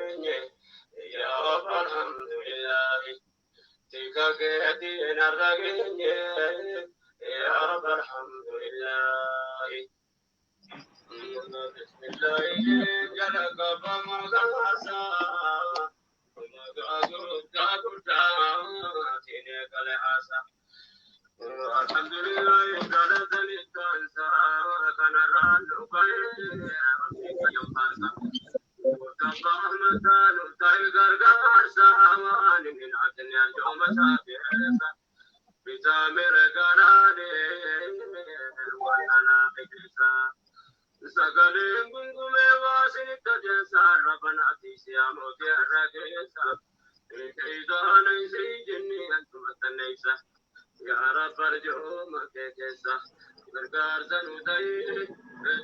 يا رب الحمد لله تكاكيتي نرقيني يا رب الحمد لله بسم الله جلك فمغاسا الحمد لله جلت للتنسى كان الرد ربك يوم وتبقى مثال تايقر قاسا من عدن اليوم سابيسا بتامر قراني وانا بجلسا سقلين قنقم واسن التجسا ربنا تيسيا موتي الرقيسا إذا نيسي جني أنتم التنيسا يا رب ارجو مكيسا برقار سنودي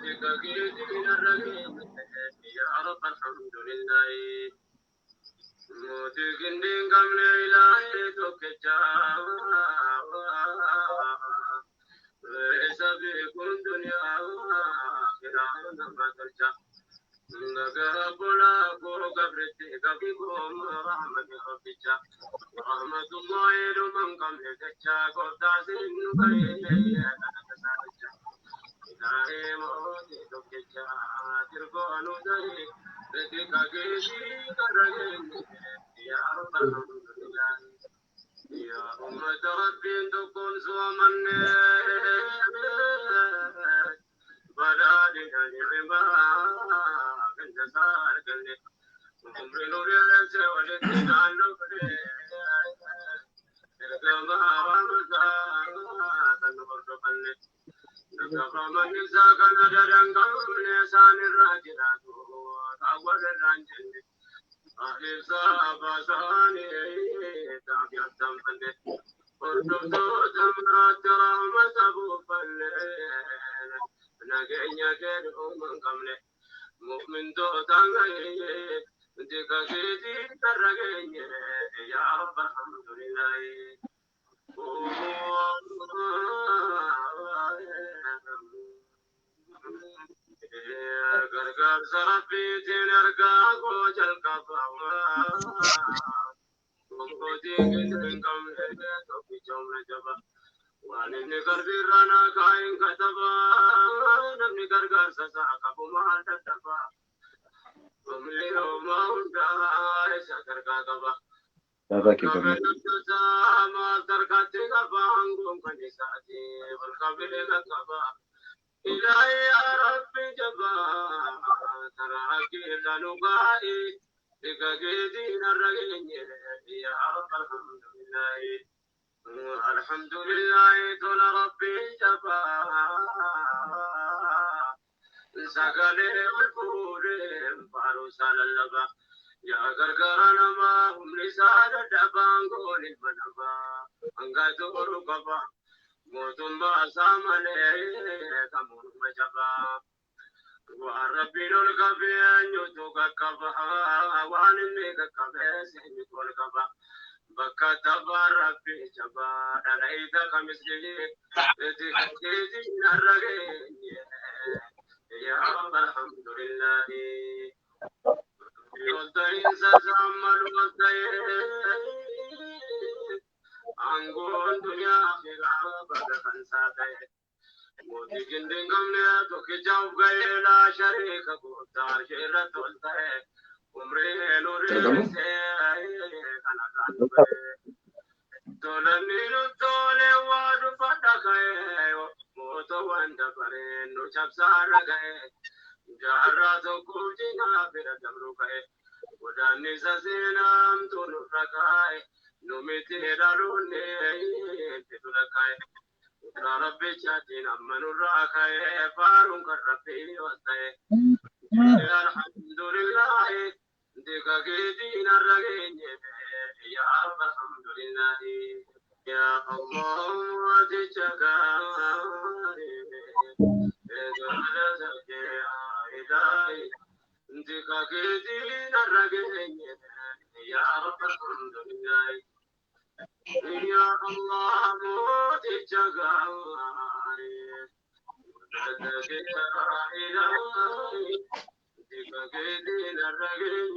تكاكيتي الرقيم يا رب الحمد لله موتي كندين قمن إلهي توكجا وإسا بيكون دنيا آخرة ما ترجع نقابلا كو قبرتي قبيكم رحمة ربك رحمة الله لمن قبلك قبتا سنو كيه إلهي موتي توكجا تركون دهي ردك كيشي كرهين يا رب الحمد لله يا أمة ربي تكون سومن بلادنا نعما كنت سارقني عمر نور يسوى ولدنا نبري كما رمضان تنبرقني نكفى من يساق ندرن قول لسان الراجلات تأول الرنجل أهل صحابة ثاني تابع التنفل قردتو تمرات رحمة أبو فلين نجينا كده من قبله مؤمن تو تانغي دكاكيتي ترغيني يا رب الحمد لله غرغر سربي تنرغا كوجل كفوا كوجي كن كم تو بيچوم جبا وانني غربيرانا كاين كتبا نمني غرغر سسا كبما تتبا ومليو ماوندا سكر كتبا ما تركتي كبانغوم كنيساتي والقبل كتبا إلهي يا ربي جبا تراكي لنقائي لكاكيدين الرقين يا رب الحمد لله الحمد لله طول ربي جبا سقالي والفوري فاروسا للبا يا غرغرانا ما هم لسان دبان قولي المنبا انقاتوا رقبا موتم باسامني كمون مجبا وربي نلقبي أن يتوقع كبا وانني كبا سيني كبا بكا تبا ربي جبا دلائد كمسجي تكيتي نرغين يا رب الحمد لله يوضعين سزامل وضعين أنقول دنيا خيرا بدا خنساتي موتي جندن قمنا توكي جاوب غيلا شريك قوتار شيرا تولتاي عمري نوري كانا كانو تولني نتولي وادو فتاكاي موتو واندا برين نو چبسارا غاي جارا تو كوجينا بيرا دمرو كاي وداني سسينام تولو ركاي نوميتي داروني تدولكاي ربي شاتين أمن الراكاي فارون كربي وستاي الحمد لله دكاكيتين الرقين يا رب الحمد لله يا الله تجاكاري دكاكيتين الرقين يا رب الحمد لله يا الله موت الجغاري دكاكيتين الرقين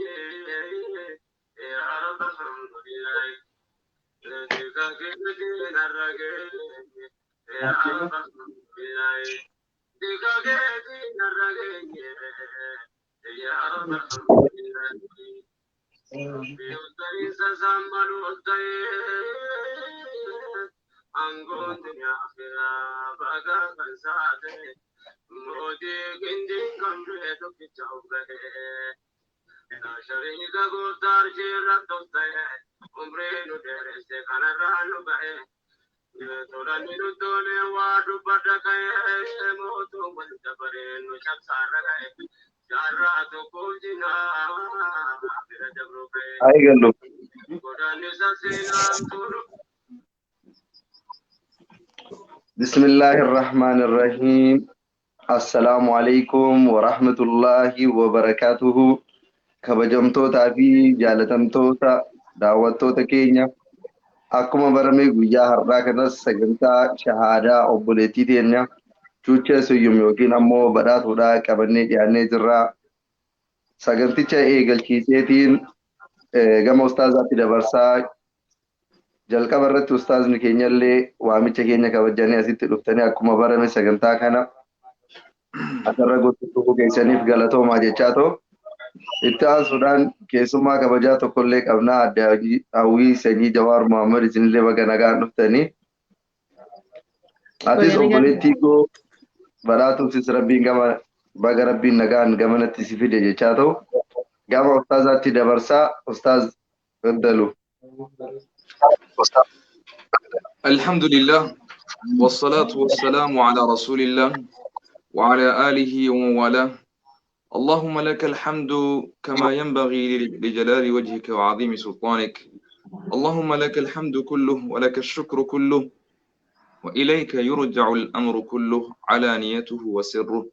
بسم الله الرحمن الرحيم. السلام عليكم ورحمة الله وبركاته. كبجمتوتا في جالتمتوتا دعوتوتا كينيا أكما برمي قويا هراكنا سجنتا شهادة أبوليتي تينيا چوچه سيوم يوكين أمو بدات ودا كبني جاني جرا سجنتي چه إيغل چيسيتين غم أستاذاتي دبرسا jalqaba irratti ustaazni keenya illee waamicha keenya kabajanii asitti dhuftanii akkuma barame sagantaa kana asirra gochuuf keessaniif galatoomaa jechaa ta'u itti aansuudhaan keessummaa kabajaa tokko illee qabnaa adda hawwii sanyii Jawaar Muhammad isinillee baga nagaan dhuftanii atis obboleettii koo badhaatuufis rabbiin gama baga rabbiin nagaan gamanatti si fide jechaa ta'u gama ustaazaatti dabarsaa ustaaz Gaddalu. الحمد لله والصلاة والسلام على رسول الله وعلى آله ومن والاه. اللهم لك الحمد كما ينبغي لجلال وجهك وعظيم سلطانك. اللهم لك الحمد كله ولك الشكر كله وإليك يرجع الأمر كله علانيته وسره.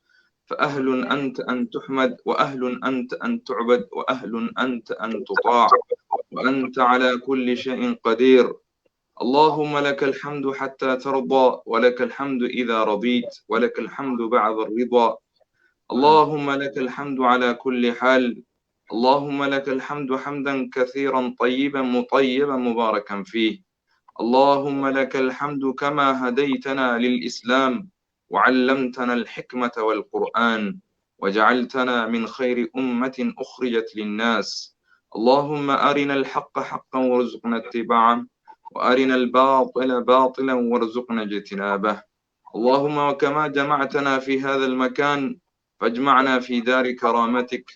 فأهل أنت أن تحمد وأهل أنت أن تعبد وأهل أنت أن تطاع وأنت على كل شيء قدير. اللهم لك الحمد حتى ترضى ولك الحمد إذا رضيت ولك الحمد بعد الرضا. اللهم لك الحمد على كل حال. اللهم لك الحمد حمدا كثيرا طيبا مطيبا مباركا فيه. اللهم لك الحمد كما هديتنا للإسلام وعلمتنا الحكمة والقرآن وجعلتنا من خير أمة أخرجت للناس. اللهم أرنا الحق حقا وارزقنا اتباعه وأرنا الباطل باطلا وارزقنا اجتنابه. اللهم وكما جمعتنا في هذا المكان فاجمعنا في دار كرامتك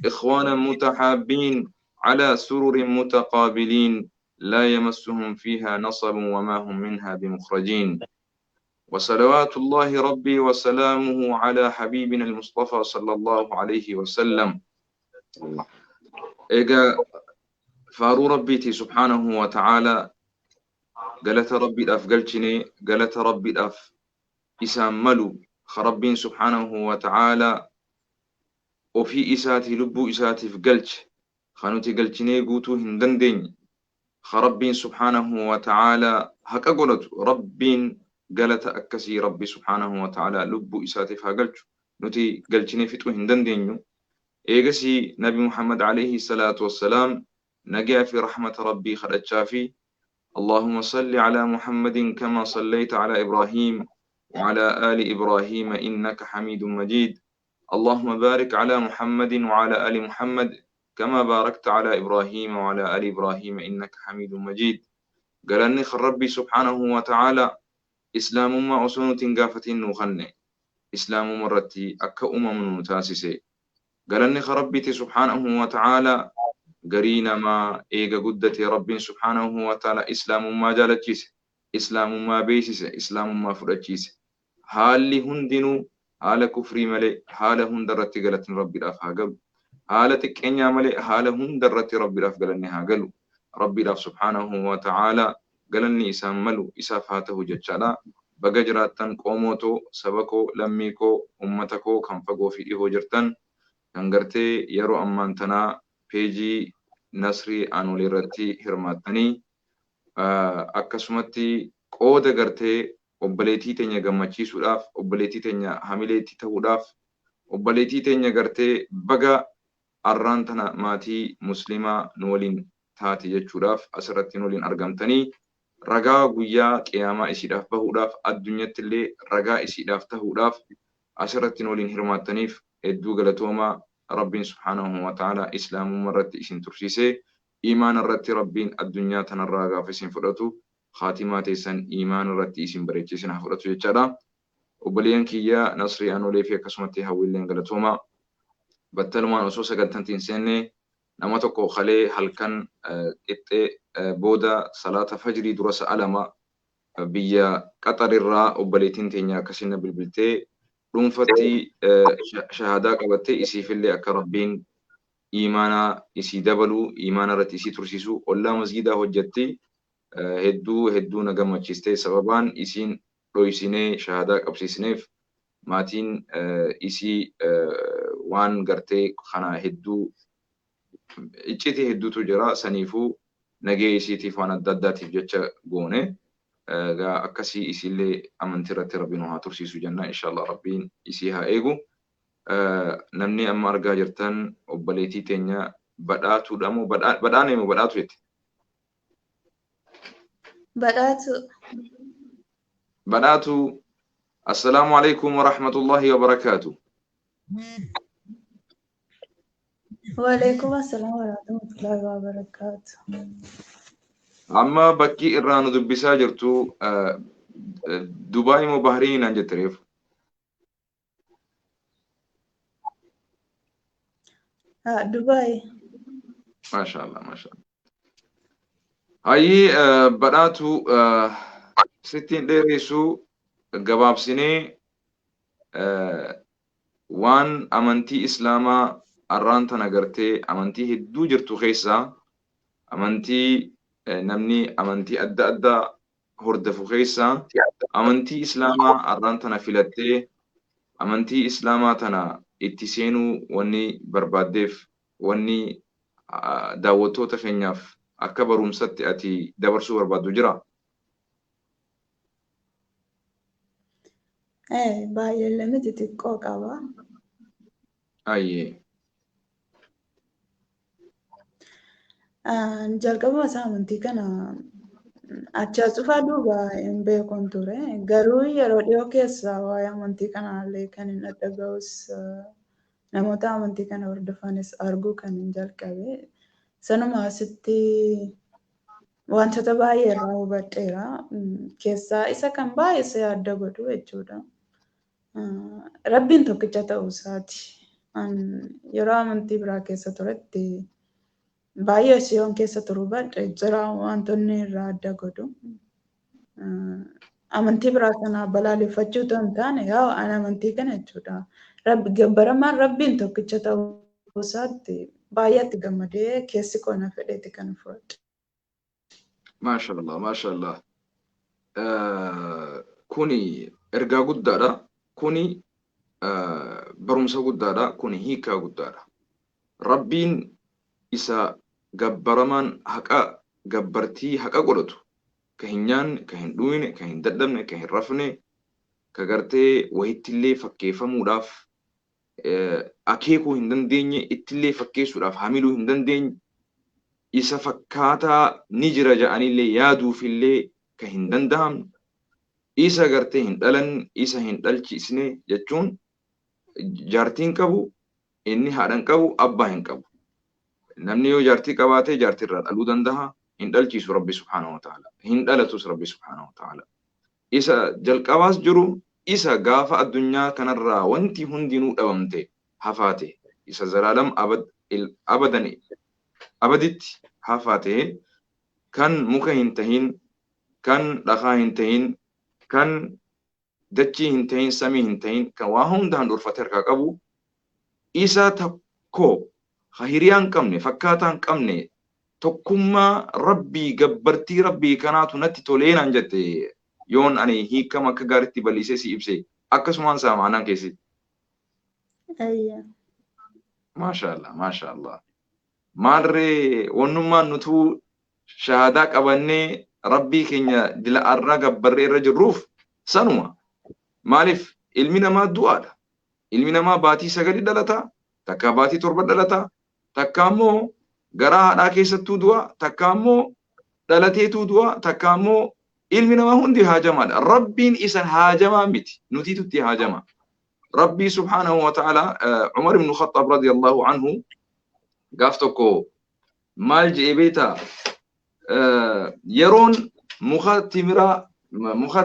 إخوانا متحابين على سرر متقابلين لا يمسهم فيها نصب وما هم منها بمخرجين. وصلوات الله ربي وسلامه على حبيبنا المصطفى صلى الله عليه وسلم. إيجا فارو ربيتي سبحانه وتعالى قالت ربي الأف قلتني قالت ربي الأف إساملو خربين سبحانه وتعالى وفي إساتي لبو إساتي في قلت خانوتي قلتني قوتو هندندين خربين سبحانه وتعالى هكا قلت ربين قالت أكسي ربي سبحانه وتعالى لبو إساتي فقلت نوتي قلتني فتو هندندين إيقسي نبي محمد عليه الصلاة والسلام نجا في رحمة ربي خلت شافي. اللهم صل على محمد كما صليت على إبراهيم وعلى آل إبراهيم إنك حميد مجيد. اللهم بارك على محمد وعلى آل محمد كما باركت على إبراهيم وعلى آل إبراهيم إنك حميد مجيد. قالني ربي سبحانه وتعالى إسلام ما أصنو تنقافتين نوخني إسلام مرتي أكا أمم متاسسي. قالني ربي سبحانه وتعالى قرينا ما إيجا قدتي ربي سبحانه وتعالى إسلام ما جالتشيس إسلام ما بيسيس إسلام ما فرجيس هالي هندنو هالا كفري ملي هالا هندرتي قالت ربي الأف هاقل هالا تكينيا ملي هالا هندرتي ربي الأف قالني هاقلو ربي الأف سبحانه وتعالى قالني إسام ملو إسافاته جتشالا بقجراتن قوموتو سبكو لميكو أمتكو كنفقو في إيهو جرتن كنغرتي يرو أمانتنا بيجي نصري أنولي رتي هرماتني akkasumatti qooda gartee obboleettii teenya gammachiisuudhaaf obboleettii teenya hamileetti ta'uudhaaf obboleettii teenya gartee baga arraan tana maatii muslimaa nu waliin taati jechuudhaaf asirratti waliin argamtanii ragaa guyyaa qiyaamaa isiidhaaf bahuudhaaf addunyatti illee ragaa isiidhaaf tahuudhaaf asirratti waliin hirmaattaniif hedduu galatoomaa. Rabbiin subhaanahu wa ta'ala islaamummaa irratti isin tursiisee iimaan irratti Rabbiin addunyaa tanarraa gaafa isin fudhatu khaatimaa teessan iimaan irratti isin bareechisin haa fudhatu jechaadha. Obboleeyyan kiyya Nasrii Anolee fi akkasumatti hawwiilleen galatoomaa. Battalumaan osoo sagantantiin seenne nama tokko kalee halkan qixxee booda salaata fajrii dura sa'a lama biyya Qaxarirraa obboleettiin teenya akkasina bilbiltee dhuunfatti shahadaa qabattee isiifillee akka Rabbiin iimaana isii dabalu iimaana irratti isii tursiisu ollaa masgiidaa hojjetti hedduu na gammachiiste sababaan isiin dhoysinee shahadaa qabsiisneef maatiin isii waan gartee kana hedduu icciti hedduutu jira saniifuu nagee isiitiif waan adda addaatiif jecha goone akkasii isiillee amantii irratti Rabbiin haa tursiisu jenna inshallah Rabbiin isii haa eegu. Namni amma argaa jirtan obboleettii teenya badhaatuudha moo badhaanee moo badhaatu jette? Badhaatu. Assalaamu alaykum wa rahmatullahi wa barakaatu. Wa alaykum assalam wa rahmatullahi wa barakaatu. Amma bakki irraa nu dubbisaa jirtu Dubaay moo Bahriin naan jette reefu? Dubaay. Mashallah, mashallah. Hayyi badhaatu sittiin dheeressu gabaabsinee waan amantii islaamaa arraan tana gartee amantii hedduu jirtu keessaa amantii namni amantii adda addaa hordofu keessaa amantii islaamaa arraan tana filattee amantii islaamaa tana itti seenuu wanni barbaaddeef wanni daawwattoota keenyaaf akka barumsatti ati dabarsuu barbaaddu jira? Baay'ee miti xiqqoo qaba. Ayyee. Jalqabuma isaa amantii kana achaa cufaa duuba hin beekun ture. Garuu yeroo dhiyoo keessa waa'ee amantii kanaallee kan hin dhaga'us namoota amantii kana hordofanis arguu kan hin jalqabe. Sanuma asitti wantoota baay'ee irraa hubadheera. Keessaa isa kan baay'ee adda godhu jechuudha. Rabbiin tokkicha ta'uu isaati. Yeroo amantii biraa keessa turetti baay'ee siyoon keessa turu badhe jira wantoonni irraa adda godhu. Amantii biraa kana balaaleffachuu ta'uu hin taane yaa an amantii kana jechuudha. Gabbaramaan Rabbiin tokkicha ta'uu isaatti baay'eetti gammadee keessi koona fedheeti kan fudhadhe. Mashallah, mashallah. Kuni ergaa guddaadha. Kuni barumsa guddaadha. Kuni hiikaa guddaadha. Rabbiin isa gabbaramaan haqa gabbartii haqa godhatu ka hin nyaanne, ka hin dhuyne, ka hin dadhabne, ka hin rafne, ka gartee wahittillee fakkeeffamuudhaaf akeekuu hin dandeenye, ittillee fakkeessuudhaaf hamiluu hin dandeenye, isa fakkaataa ni jira ja'anillee yaaduufillee ka hin danda'amne, isa gartee hin dhalanne, isa hin dhalchisne jechuun jaartiin qabu, inni haadhan qabu, abbaa hin qabu. Namni yoo jaartii qabaate jaartii irraa dhaluu danda'a, hin dhalchiisu Rabbi subhaanahu wa ta'ala, hin dhalatus Rabbi subhaanahu wa ta'ala. Isa jalqabaas jiru, isa gaafa addunyaa kanarraa wanti hundinuu dhabamte hafaate, isa zalaalam abaditti hafaate, kan muka hin tahin, kan dhagaa hin tahin, kan dachii hin tahin, samii hin tahin, kan waa hundaan dhorfate harkaa qabu, isa tokko hiriyaan qabne, fakkaataan qabne, tokkummaa Rabbii gabbartii Rabbii kanaatu natti toleenaan jette yoon ani hiikama akka gaariitti bal'isee si ibse akkasumaan saa maanaan keessi. Maashaallah, maashaallah. Maalree wannummaan nutuu shahadaa qabannee Rabbii keenya dila arraa gabbarree irra jirruuf sanuma. Maaliif ilmi namaa du'aadha. Ilmi namaa baatii 9 dhalataa, takka baatii 7 dhalataa, takka ammoo garaa haadhaa keessattuu du'a takka ammoo dhalateetuu du'a takka ammoo ilmi namaa hundi haajamaadha. Rabbiin isa haajamaa miti nutiitu itti haajama. Rabbii subhaanahu wa ta'ala Umar ibn Khattab radiyallahu anhu gaaf tokko maal jedhee beektaa yeroon muka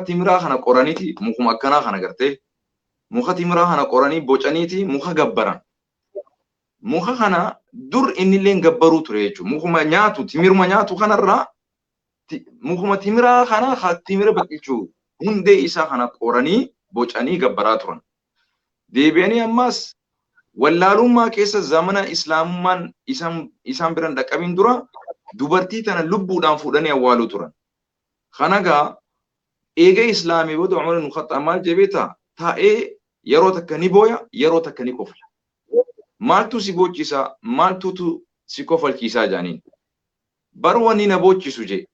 timiraa kana qoraniiti mukuma akkanaa kana gartee muka timiraa kana qoranii bocaniiti muka gabbaran. Muka kana dur innillee gabbaruu ture jechuudha. Mukuma nyaatu timiruma nyaatu kanarraa mukuma timiraa kana timira biqilchuu hundee isaa kana qoranii bocanii gabbaraa turan. Deebi'anii ammas wallaalummaa keessa zamana islaamummaan isaan biran dhaqqabin dura dubartii tana lubbuudhaan fuudhanii awwaaluu turan. Kanagaa eega islaamii booda Umar ibn Khattab maal jedhee taa'ee yeroo takka ni booya yeroo takka ni kofla. Maaltu si bochiisa maaltutu si kofalchiisaa jaaniin. Bar wanni na bochiisu jee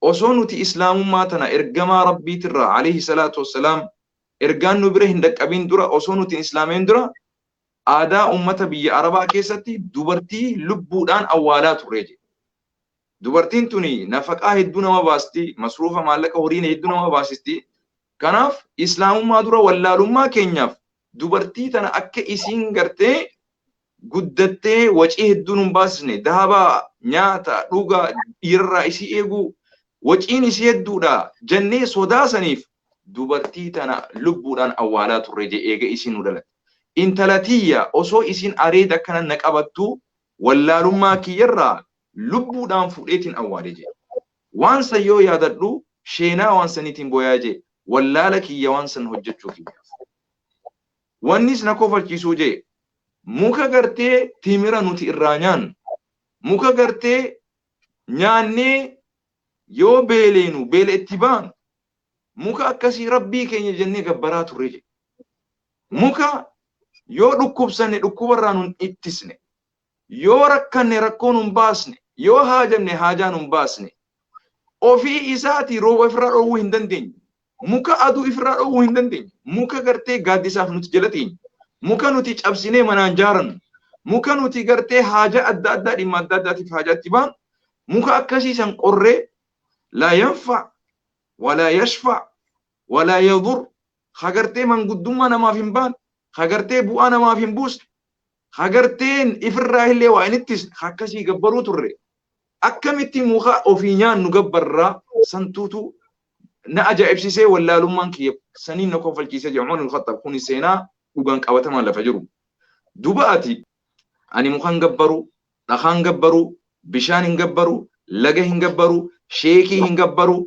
osoo nuti islaamummaa tana ergamaa rabbiitirraa alayhi salaatu wassalaam ergaan nu bira hin dhaqqabin dura osoo nuti islaameen dura aadaa ummata biyya arabaa keessatti dubartii lubbuudhaan awwaalaa turre jee. Dubartiin tuni nafaqaa hedduu nama baasti masruufa maallaqa horiin hedduu nama baasisti. Kanaaf islaamummaa dura wallaalummaa keenyaaf dubartii tana akka isiin gartee guddattee wacii hedduun hin baasisne dahabaa nyaata dhugaa dhiirraa isii eeguu waciin isii hedduudha jennee sodaasaniif dubartii tana lubbuudhaan awwaalaa turre jee eega isiin nu dhalatte. Intala tiyya osoo isiin areeda akkana na qabattu wallaalummaa kiyyarraa lubbuudhaan fuudheetiin awwaale jee. Waan san yoo yaadadhu sheenaa waan saniitiin booyaa jee wallaala kiyya waan san hojjechuu kiyyaaf. Wannis na kofalchiisuu jee muka gartee timira nuti irraa nyaannu muka gartee nyaannee yoo beeleenu beela itti baanu muka akkasii rabbii keenya jennee gabbaraa turre jee. Muka yoo dhukkubsanne dhukkubarraa nun ittisne yoo rakkanne rakkoo nun baasne yoo haajamne haajaa nun baasne ofii isaati rooba ifirraa dhoowwuu hin dandeenye. Muka aduu ifirraa dhoowwuu hin dandeenye. Muka gartee gaaddisaaf nuti jala teenye. Muka nuti cabsinee manaan jaarannu. Muka nuti gartee haajaa adda addaa dhimma adda addaatiif haajaa itti baanu. Muka akkasiisan qorree laa yanfa walaa yashfa walaa yadur hagartee manguddummaa namaaf hin baane hagartee bu'aa namaaf hin buusne hagarteen ifirraa illee waa hin ittisne akkasii gabbaruu turre. Akkamitti muka ofii nyaannu gabbarraa santuutu na ajaa'ibsiisee wallaalummaan kiyya saniin na kofalchiisee jee Umar ibn Khattab kun seenaa dhugaan qabatamaan lafa jiru. Duba ati ani mukaan gabbaru dhakaan gabbaru bishaan hin gabbaru laga hin gabbaru sheekii hin gabbaru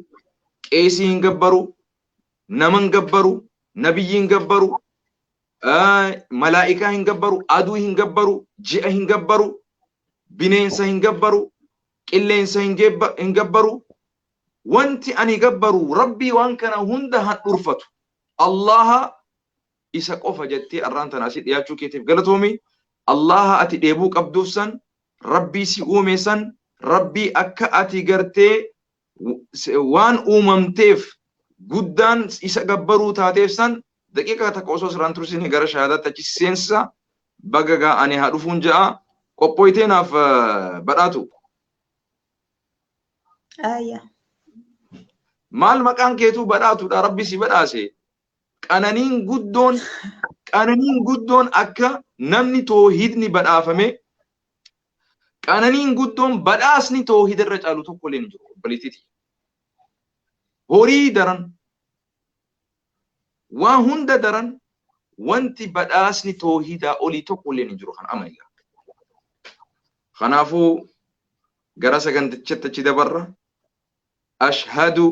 qeesii hin gabbaru naman gabbaru nabiyyi hin gabbaru malaa'ikaa hin gabbaru aduu hin gabbaru ji'a hin gabbaru bineensa hin gabbaru qilleensa hin gabbaru. Wanti ani gabbaru rabbii waan kana hunda han dhurfatu Allaha isa qofa jettee arraan tana asii dhiyaachuu keetiif galatoomi. Allaha ati dheebuu qabduuf san rabbii si uume san rabbii akka ati gartee waan uumamteef guddaan isa gabbaruu taateef san daqiiqa takka osoo sirraan tursine gara shahaadaatti achi seensa bagagaa ani haa dhufuun ja'a qophooyteenaaf badhaatu. Maal maqaan keetuu badhaatuudha rabbi si badhaase. Qananiin guddoon akka namni toohidni badhaafame qananiin guddoon badhaasni toohida irra caalu tokko illee hin jiru obboleettiti. Horii daran waan hunda daran wanti badhaasni toohidaa olii tokko illee hin jiru kan amayya. Kanaafuu gara sagantichatti achi dabarra ashhadu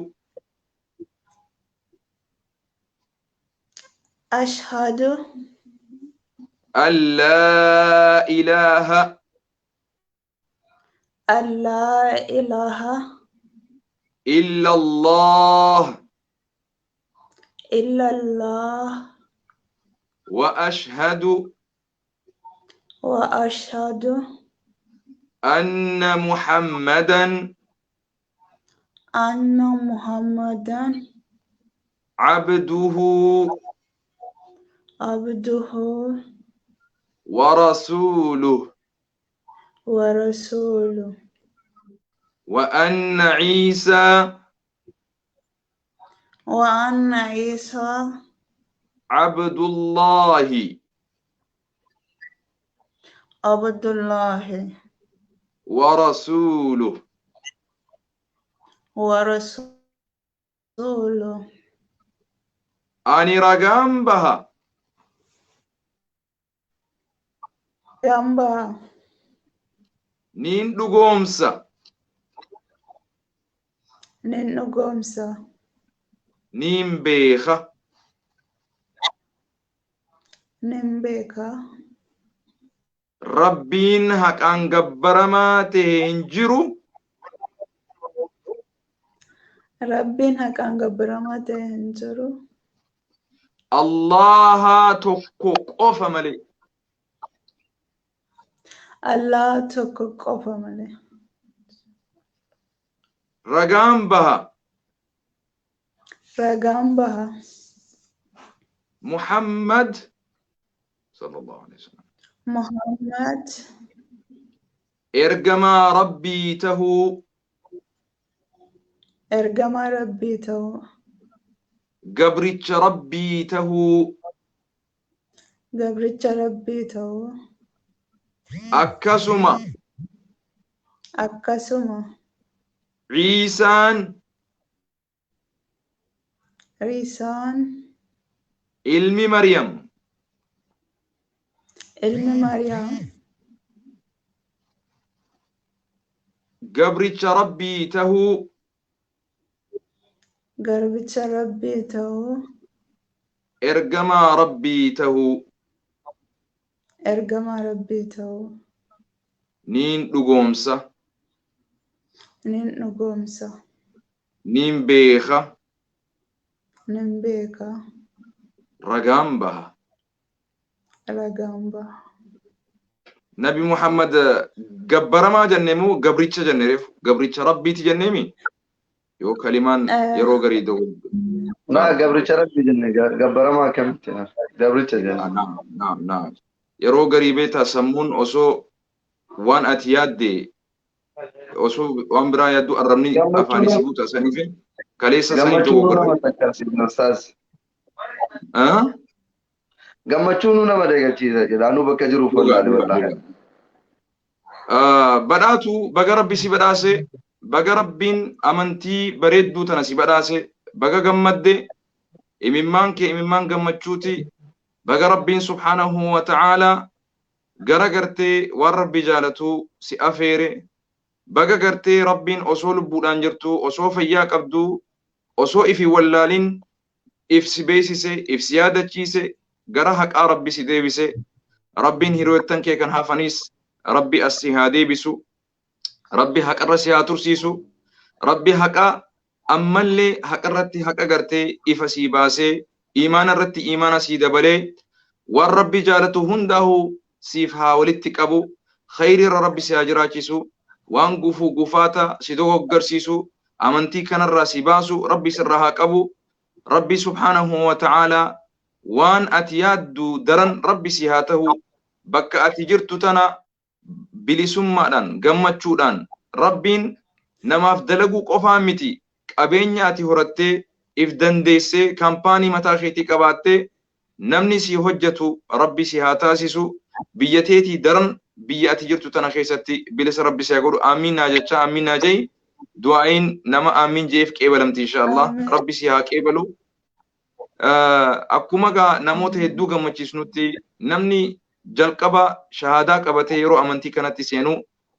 أشهد أن لا إله إلا الله وأشهد أن محمدا عبده ورسوله ورسوله وأن عيسى وأن عيسى عبد الله عبد الله ورسوله ورسوله أني رقم بها ينبع نين دقومسا ننقومسا نين بيخة نمبيكا ربين حق أن قبرما تهنجرو ربين هكا قبرما تهنجرو الله تكو قف ملي الله تكوكوفا مالي رقم بها رقامبها محمد صلى الله عليه وسلم محمد إرجما ربي تهو إرجما ربي تو قبرتش ربي تهو قبرتش ربي تو أكسما أكسما عيسان ريسان علم مريم علم مريم قبرتش ربي تهو قربتش ربي تو إرجما ربي تهو إرجما ربي تو نين دقومسا نين نقومسا نين بيخة نمبيكا رقم بها رقامبا نبي محمد قبر ما جنمو قبرتش جنرف قبرتش ربي تجنمي يو كلمان يرو غريدو لا قبرتش ربي جنة قبر ما كمت قبرتش جنة نعم يرو غريبه سمون اوسو وان اتياد اوسو وان برا يدو ارمني افاني سبوت اسانيفه كليسا سني تو غرو ها gammachuun nama deegachiisa jedhaanu bakka jiruuf wallahi wallahi badhaatu baga rabbi si badhaase baga rabbiin amantii bareedduu tana si badhaase baga gammadde imimmaan kee imimmaan gammachuuti baga rabbiin subhaanahu wa ta'ala gara gartee waan rabbi jaalatu si afeere baga gartee rabbiin osoo lubbuudhaan jirtu osoo fayyaa qabdu osoo ifi wallaalin if si beeksise if si yaadachiise gara haqaa rabbi si deebise rabbiin hiriyoottan kee kan hafanis rabbi as si haa deebisu rabbi haqarra si haa tursiisu rabbi haqa ammallee haqarratti haqa gartee ifa si baasee iimaana irratti iimaana si dabalee waan rabbi jaalatu hundaahu siif haa walitti qabu khayri irra rabbi si haa jiraachisu waan gufuu gufaata si dogoggorsiisu amantii kanarraa si baasu rabbi sirraa haa qabu rabbi subhaanahu wa ta'ala waan ati yaaddu daran rabbi si haa tahu bakka ati jirtu tana bilisummaadhaan gammachuudhaan rabbiin namaaf dalaguu qofaa miti qabeenya ati horattee if dandeessee kaampaanii mataa keetii qabaattee namni si hojjetu rabbi si haa taasisu biyya teetii daran biyya ati jirtu tana keessatti bilisa rabbi si haa godhu amiin naa jecha amiin naa jei du'aayin nama amiin jeef qeebalamti inshaallah rabbi si haa qeebalu akkuma gaa namoota hedduu gammachiisnutti namni jalqaba shahaadaa qabatee yeroo amantii kanatti seenu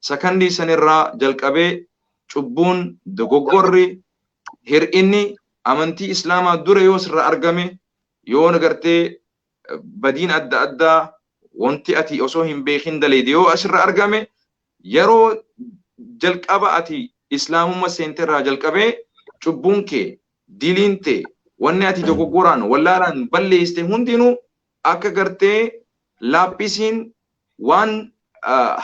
sakandii sanirraa jalqabee cubbuun dogoggorri hir'inni amantii islaamaa dura yoo sirra argame yoo nagartee badiin adda addaa wanti ati osoo hin beekin daleede yoo asirra argame yeroo jalqaba ati islaamummaa seenterraa jalqabee cubbuun kee diliin tee wanni ati dogoggoraan wallaalaan balleessite hundinuu akka gartee laaphisiin waan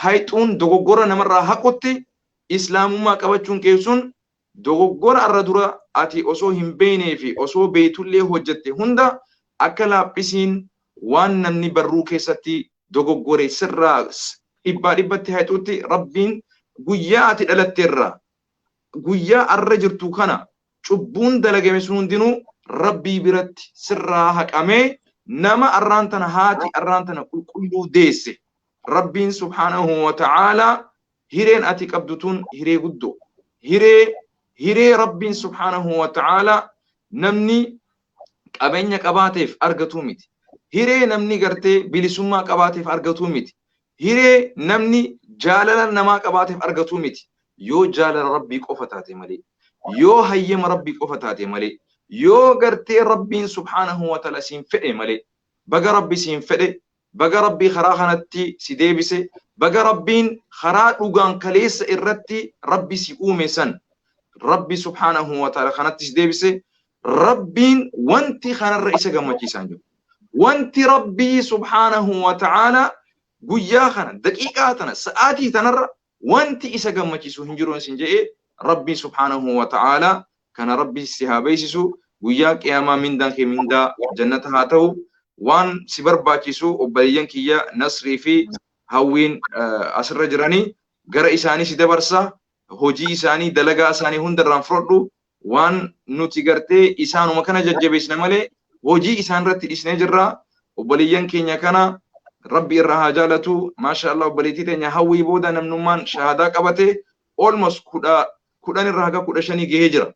hayxuun dogoggora namarraa haqutti islaamummaa qabachuun keessuun dogoggora irra dura ati osoo hin beeknee fi osoo beetullee hojjette hunda akka laaphisiin waan namni barruu keessatti dogoggore sirraa dhibbatti haixutti rabbiin guyyaa ati dhalatteerra guyyaa arra jirtu kana cubbuun dalagame sun hundinuu rabbii biratti sirraa haqamee nama arraan tana haati arraan tana qulqulluu deesse rabbiin subhaanahu wa ta'ala hireen ati qabdutun hiree guddoo hiree rabbiin subhaanahu wa ta'ala namni qabeenya qabaateef argatu miti hiree namni gartee bilisummaa qabaateef argatu miti hiree namni jaalala namaa qabaateef argatu miti yoo jaalala rabbii qofa taate malee yoo hayyama rabbii qofa taate malee yoo gartee rabbiin subhaanahu wa ta'ala siin fedhe malee baga rabbi siin fedhe baga rabbii karaa kanatti si deebise baga rabbiin karaa dhugaan kaleessa irratti rabbi si uume san rabbi subhaanahu wa ta'ala kanatti si deebise rabbiin wanti kanarra isa gammachiisan jiru wanti rabbii subhaanahu wa ta'ala guyyaa kana daqiiqaa tana sa'aatii tanarra wanti isa gammachiisu hin jiru sin jedhee rabbii subhaanahu wa ta'ala kana rabbi si haa beeksisu guyyaa qiyaamaa mindaan kee mindaa jannata haa ta'u waan si barbaachisu obboleeyyan kiyya Nasrii fi Hawwiin asirra jiranii gara isaanii si dabarsa hojii isaanii dalagaa isaanii hundarraan fudhadhu waan nuti gartee isaanuma kana jajjabeessina malee hojii isaan irratti dhisnee jirra obboleeyyan keenya kana rabbi irraa haa jaalatu maasha Allah obboleettii teenya Hawwii booda namnummaan shahadaa qabate almost kudhan irraa haga 15 gahee jira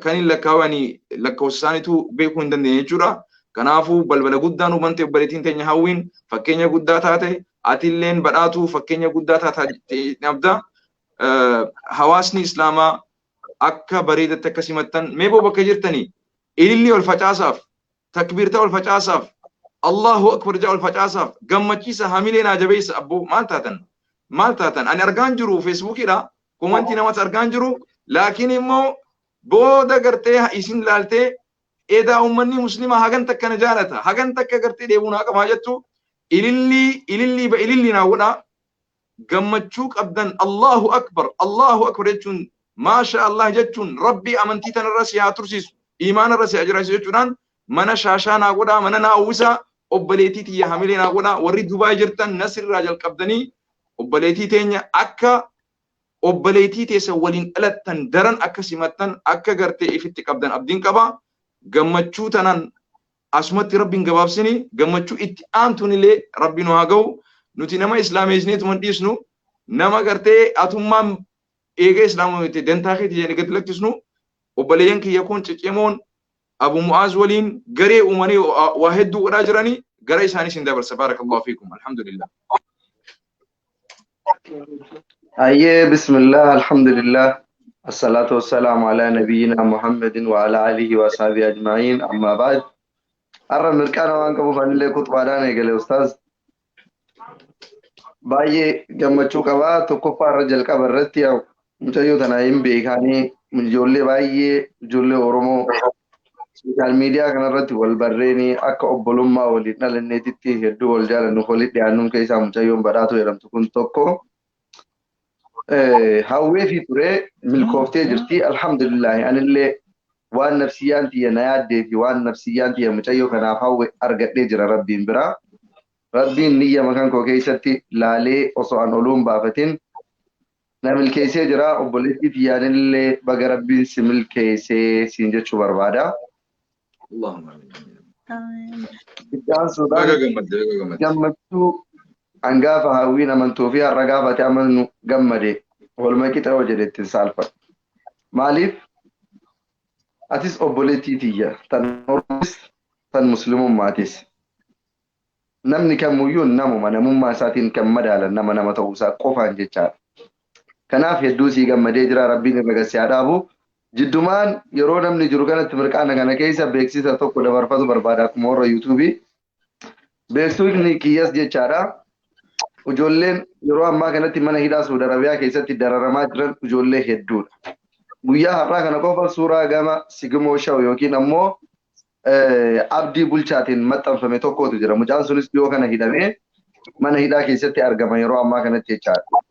kan hin lakkaawanii lakkoofsaanitu beekuu hin dandeenye jechuudha kanaafuu balbala guddaan hubante obboleettiin teenya Hawwiin fakkeenya guddaa taate atilleen badhaatu fakkeenya guddaa taate nabda hawaasni islaamaa akka bareedatti akka simattan meeboo bakka jirtanii ililli ol facaasaaf takbiirta ol facaasaaf Allahu akbar jaa ol facaasaaf gammachiisa hamilee naa jabeessa abboo maal taatan ani argaan jiru feesbuukidha komantii namatti argaan jiru laakiin immoo booda gartee isin laaltee edaa ummanni muslimaa hagan takka na jaalata hagan takka gartee deebuu naa qabaa jettu ililli naa godha gammachuu qabdan Allahu akbar jechuun maasha Allah jechuun rabbii amantii tanarra si haa tursiisu iimaanarra si ajiraasisu jechuudhaan mana shaashaa naa godha mana naa uwwisa obboleettii tiyya hamilee naa godha warri Dubaay jirtan Nasirraa jalqabdanii obboleettii teenya akka obboleettii teessa waliin dhalattan daran akka simattan akka gartee ifitti qabdan abdiin qaba gammachuu tanan asumatti rabbiin gabaabsini gammachuu itti aantunillee rabbi nu haa ga'u nuti nama islaameesneetu man dhiisnu nama gartee atummaan eega islaamooti dantaa keetii jedhee gad lakkisnu obboleeyyan kiyya kun cicciimoon Abu Mu'aaz waliin garee uumanii waa hedduu godhaa jiranii gara isaanii sin dabarsa baarakallahu fiikum alhamdulillah ayyee bismillah alhamdulillah assalatu wassalamu ala nabiyyina muhammadin wa ala alihi wa sahbihi ajma'in amma ba'd arra mirqaana waan qabuuf anillee kutbaadhaan eegale ustaaz baay'ee gammachuu qabaa tokkoffaa irra jalqaba irratti mucayyoo tana hin beekanii ijoollee baay'ee ijoollee Oromoo sooshaal miidiyaa kanarratti wal barreeni akka obbolummaa waliin dhalanneetitti hedduu wal jaalannu walitti dhiyaannuun keessaa mucayyoon badhaatu jedhamtu kun tokko hawwee fi ture milkooftee jirti alhamdulillahi anillee waan nafsiyyaan tiyya na yaaddee fi waan nafsiyyaan tiyya mucayyoo kanaaf hawwe argadhee jira rabbiin biraa rabbiin niyya makan koo keessatti laalee osoo an oluun baafatin na milkeessee jira obboleettii tiyyaanillee baga rabbiin si milkeessee siin jechuu barbaada. Allahumma Amiin. Iddaan suudhaan gammachuu hangaafa hawwiin amantuu fi har'a gaafate amanu gammade waluma qixa yoo jedhetti saalfadhu. Maaliif? Atis obboleettii tiyya tan Oromootis tan Muslimummaatis. Namni kamuyyuu namummaa isaatiin kan madaalan nama ta'uusaa qofaan jechaadha. Kanaaf hedduu sii gammadee jira rabbiin irra gasee dhaabu. Jiddumaan yeroo namni jiru kanatti mirqaana kana keessa beeksisa tokko dabarfatu barbaada akkuma warra yuutuubii. Beeksisni kiyyas jechaadha. Ijoolleen yeroo ammaa kanatti mana hidhaa Saudi Arabiyaa keessatti dararamaa jiran ijoollee hedduudha. Guyyaa har'aa kana qofa suuraa gama Sigimoo Shaw yookiin ammoo Abdii Bulchaatiin maxxanfame tokkotu jira. Mucaan sunis dhiyoo kana hidhamee mana hidhaa keessatti argama yeroo ammaa kanatti jechaadha.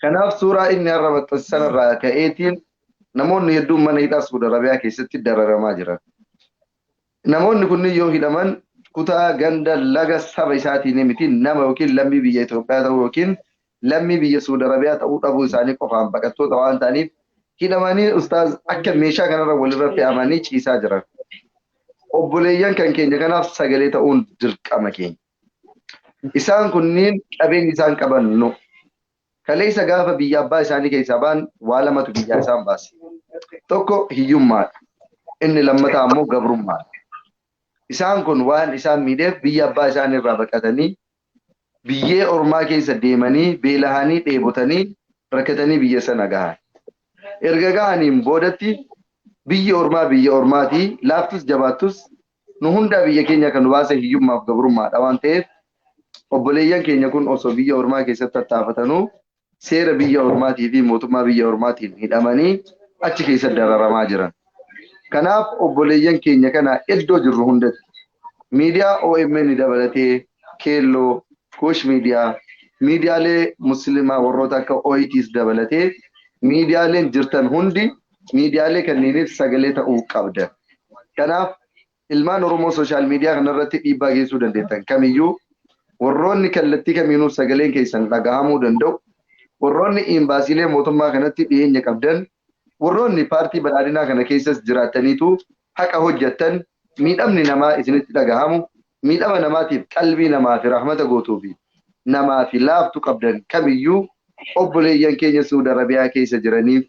Kanaaf suuraa inni har'a maxxansisan irraa ka'eetiin namoonni hedduun mana hidhaa Saudi Arabiyaa keessatti dararamaa jiran. Namoonni kunniin yoo hidhaman kutaa ganda laga saba isaatiin miti nama yookiin lammii biyya Itoophiyaa ta'uu yookiin lammii biyya Suudi Arabiyaa ta'uu dhabuu isaanii qofaan baqattoota waan ta'aniif hidhamanii ustaaz akka meeshaa kanarra walirra fe'amanii ciisaa jiran. Obboleeyyan kan keenya kanaaf sagalee ta'uun dirqama keenya. Isaan kunniin qabeenyi isaan qaban nu. Kaleessa gaafa biyya abbaa isaanii keessaa ba'an waa lamatu biyya isaan baase. Tokko hiyyummaadha. Inni lammataa ammoo gabrummaadha. Isaan kun waan isaan miidheef biyya abbaa isaanii irraa baqatanii biyyee ormaa keessa deemanii beelahanii dheebotanii rakkatanii biyya sana gahan. Erga gahaniin boodatti biyya ormaatii laaftus jabaattus nu hunda biyya keenya kan nu baase hiyyummaaf gabrummaadha waan ta'eef obboleeyyan keenya kun osoo biyya ormaa keessatti tattaafatanuu seera biyya ormaatii fi mootummaa biyya ormaatiin hidhamanii achi keessa dararamaa jiran. Kanaaf obboleeyyan keenya kana iddoo jirru hundatti miidiyaa OMN dabalatee Keelloo, Kush miidiyaa, miidiyaalee musliimaa warroota akka OITs dabalatee miidiyaaleen jirtan hundi miidiyaalee kanneeniif sagalee ta'uu qabda. Kanaaf ilmaan Oromoo sooshaal miidiyaa kanarratti dhiibbaa geessuu dandeettan kamiyyuu warroonni kallattii kamiinuu sagaleen keessan dhagahamuu danda'u. Warroonni imbaasiilee mootummaa kanatti dhiyeenya qabdan, warroonni paartii badhaadhinaa kana keessas jiraataniitu haqa hojjettan miidhamni namaa isinitti dhagahamu, miidhama namaatiif qalbii namaa fi rahmata gootuu fi namaa fi laaftu qabdan kamiyyuu obboleeyyan keenya Suudi Arabiyaa keessa jiraniif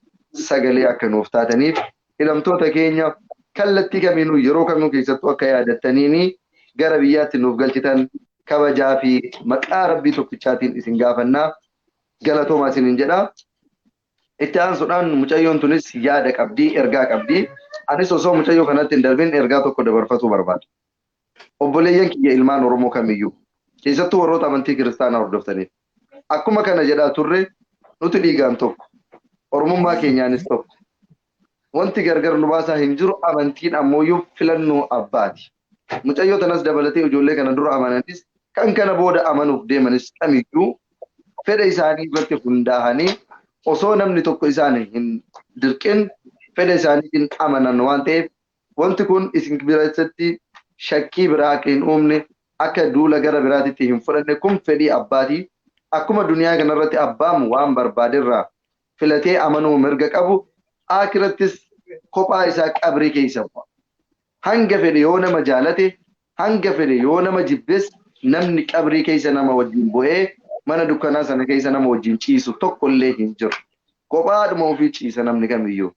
sagalee akka nuuf taataniif hidhamtoota keenya kallattii kamiinuu yeroo kamuu keessattuu akka yaadattaniini gara biyyaatti nuuf galchitan kabajaa fi maqaa rabbii tokkichaatiin isin gaafannaa galatoomaa isiniin jedha. Itti aansuudhaan mucayyoon tunis yaada qabdii, ergaa qabdii. Anis osoo mucayyoo kanatti hin darbin ergaa tokko dabarfachuu barbaada. Obboleeyyan kiyya ilmaan Oromoo kamiyyuu keessattuu warroota amantii kiristaanaa hordoftaniif akkuma kana jedhaa turre nuti dhiigaan tokko, Oromummaa keenyaanis tokko. Wanti gargar nu baasaa hin jiru amantiin ammoo filannoo abbaati. Mucayyoo tanas dabalatee ijoollee kana dura amananis kan kana booda amanuuf deemanis kamiyyuu fedha isaanii irratti hundaa'anii osoo namni tokko isaan hin dirqin fedha isaaniitiin amanan waan ta'eef wanti kun isin biratti shakkii biraa akka hin uumne akka duula gara biraatitti hin fudhanne kun fedhii abbaati. Akkuma duniyaa kanarratti abbaan waan barbaaderraa filatee amanuu mirga qabu akirattis kophaa isaa qabrii keessa bu'a. Hanga fedhe yoo nama jaalate, hanga fedhe yoo nama jibbes namni qabrii keessa nama wajjin bu'ee mana dukkanaa sana keessa nama wajjin ciisu tokkollee hin jiru. Kophaadhuma ofii ciisa namni kamiyyuu.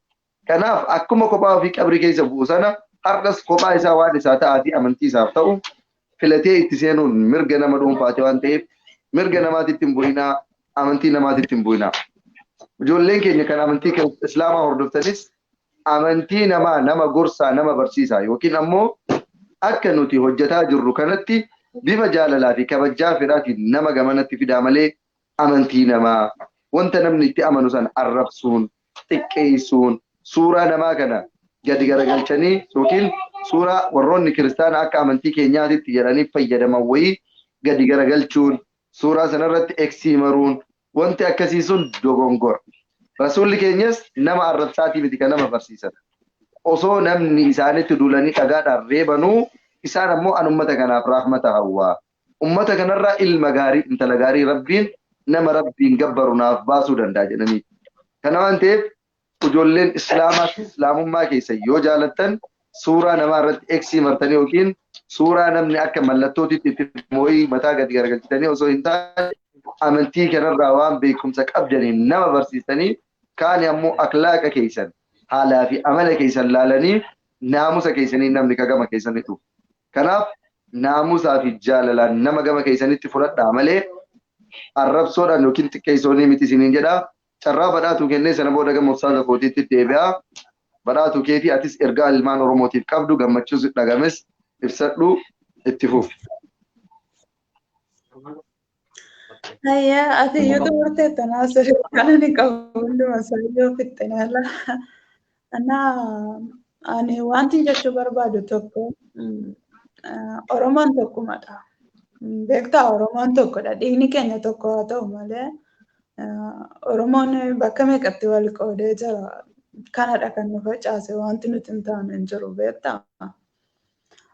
Kanaaf akkuma kophaa ofii qabrii keessa bu'u sana har'as kophaa isaa waan isaa ta'aa fi amantii isaaf ta'u filatee itti seenuun mirga nama dhuunfaati waan ta'eef mirga namaatitti hin bu'inaa, amantii namaatitti hin bu'inaa. Ijoolleen keenya kan amantii Islaamaa hordoftanis amantii namaa nama gorsaa nama barsiisaa yookiin ammoo akka nuti hojjetaa jirru kanatti bifa jaalalaa fi kabajaa fedhaatiin nama gamanatti fidaa malee amantii namaa wanta namni itti amanu san arrabsuun xiqqeessuun suuraa namaa kana gadi garagalchanii yookiin suuraa warroonni kiristaana akka amantii keenyaatitti jedhanii fayyadaman wayii gadi garagalchuun suuraa sanarratti eksii maruun wanti akkasii sun dogongora. Rasuulli keenyas nama arrabsaatii miti kan nama barsiisan. Osoo namni isaanitti duulanii dhagaadhaan reebanuu isaan ammoo an ummata kanaaf rahmata hawwaa. Ummata kanarraa ilma gaarii, intala gaarii rabbiin nama rabbiin gabbaru naaf baasuu danda'a jedhanii. Kana waan ta'eef ijoolleen islaamummaa keessa yoo jaalattan suuraa namaa irratti eksii martanii yookiin suuraa namni akka mallattootitti itti moo'ii mataa gadi garagalchitanii osoo hin taane amantii kanarraa waan beekumsa qabdaniin nama barsiistanii kaani ammoo akhlaaqa keessan haalaa fi amala keessan laalanii naamusa keessanii namni kagama keessanitu. Kanaaf naamusaa fi jaalalaan nama gama keessanitti fudhadhaa malee arrabsoodhaan yookiin xiqqeessoonii miti isiniin jedhaa. Carraa badhaatu kennee sana booda gama ustaaza kootiitti deebi'aa. Badhaatu keetii atis ergaa ilmaan Oromootiif qabdu gammachuus dhagames ibsadhu itti fufi. Hayya, ati yoo turte tanaa sirriitti ni qabu hunduma sayyoo fixxinala. Ani wanti jechuu barbaadu tokko Oromoon tokkumadha. Beektaa Oromoon tokkodha. Dhiigni keenya tokko haa ta'u malee Oromoon bakka meeqatti wal qoodee jira. Kanadha kan nu facaase wanti nuti hin taane hin jiru beektaa.